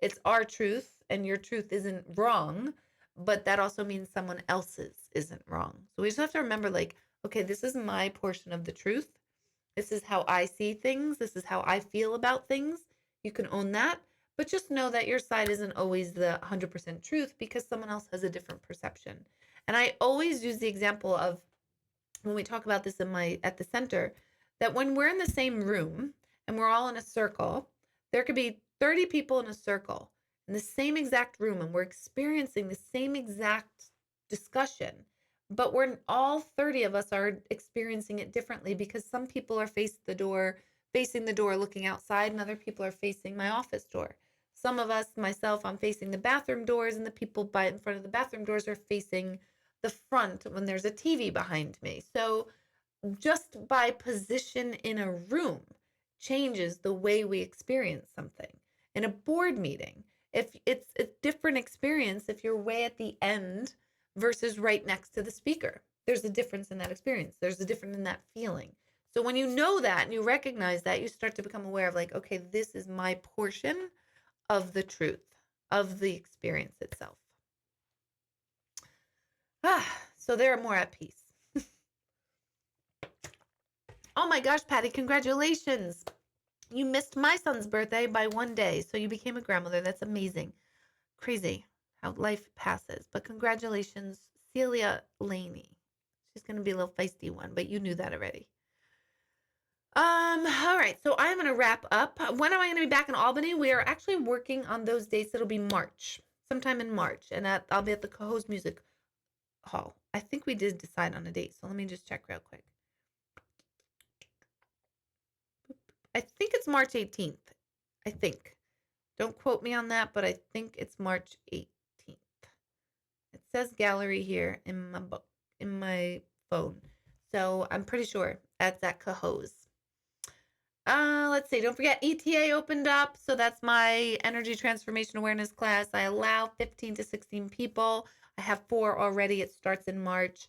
It's our truth, and your truth isn't wrong, but that also means someone else's isn't wrong. So we just have to remember, like, okay, this is my portion of the truth. This is how I see things. This is how I feel about things. You can own that, but just know that your side isn't always the 100% truth, because someone else has a different perception. And I always use the example of, when we talk about this at the center, that when we're in the same room and we're all in a circle, there could be 30 people in a circle in the same exact room, and we're experiencing the same exact discussion, but we're all 30 of us are experiencing it differently, because some people are facing the door looking outside, and other people are facing my office door. Some of us, myself, I'm facing the bathroom doors, and the people in front of the bathroom doors are facing the front when there's a TV behind me. So just by position in a room changes the way we experience something. In a board meeting, if it's a different experience if you're way at the end versus right next to the speaker. there's a difference in that experience. There's a difference in that feeling. So when you know that and you recognize that, you start to become aware of like, okay, this is my portion of the truth of the experience itself. So they're more at peace. Oh my gosh, Patty, congratulations. You missed my son's birthday by 1 day, so you became a grandmother. That's amazing. Crazy how life passes. But congratulations, Celia Laney. She's going to be a little feisty one, but you knew that already. All right, so I'm going to wrap up. When am I going to be back in Albany? We are actually working on those dates. It'll be March, sometime in March, and I'll be at the Cohoes Music Hall. I think we did decide on a date, so let me just check real quick. I think it's March 18th. I think. Don't quote me on that, but I think it's March 18th. It says gallery here in my book, in my phone. So I'm pretty sure that's at Cohoes. Let's see. Don't forget ETA opened up. So that's my energy transformation awareness class. I allow 15 to 16 people. I have 4 already. It starts in March.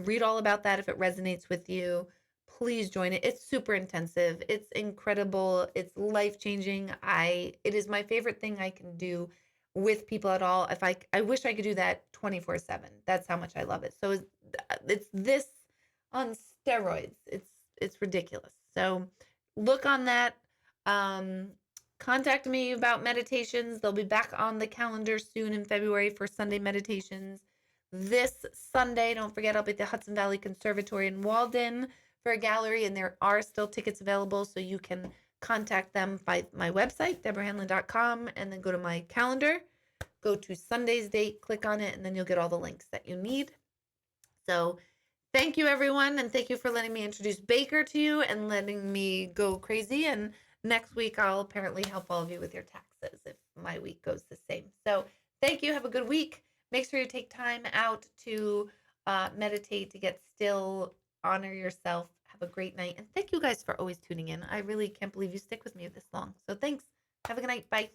Read all about that if it resonates with you. Please join it. It's super intensive. It's incredible. It's life-changing. It is my favorite thing I can do with people at all. I wish I could do that 24/7. That's how much I love it. So it's this on steroids. It's ridiculous. So look on that. Contact me about meditations. They'll be back on the calendar soon in February for Sunday meditations. This Sunday, don't forget, I'll be at the Hudson Valley Conservatory in Walden for a gallery, and there are still tickets available, so you can contact them by my website, deborahhanlon.com, and then go to my calendar, go to Sunday's date, click on it, and then you'll get all the links that you need. So thank you, everyone, and thank you for letting me introduce Baker to you and letting me go crazy. And next week, I'll apparently help all of you with your taxes if my week goes the same. So thank you. Have a good week. Make sure you take time out to meditate, to get still, honor yourself. Have a great night. And thank you guys for always tuning in. I really can't believe you stick with me this long. So thanks. Have a good night. Bye.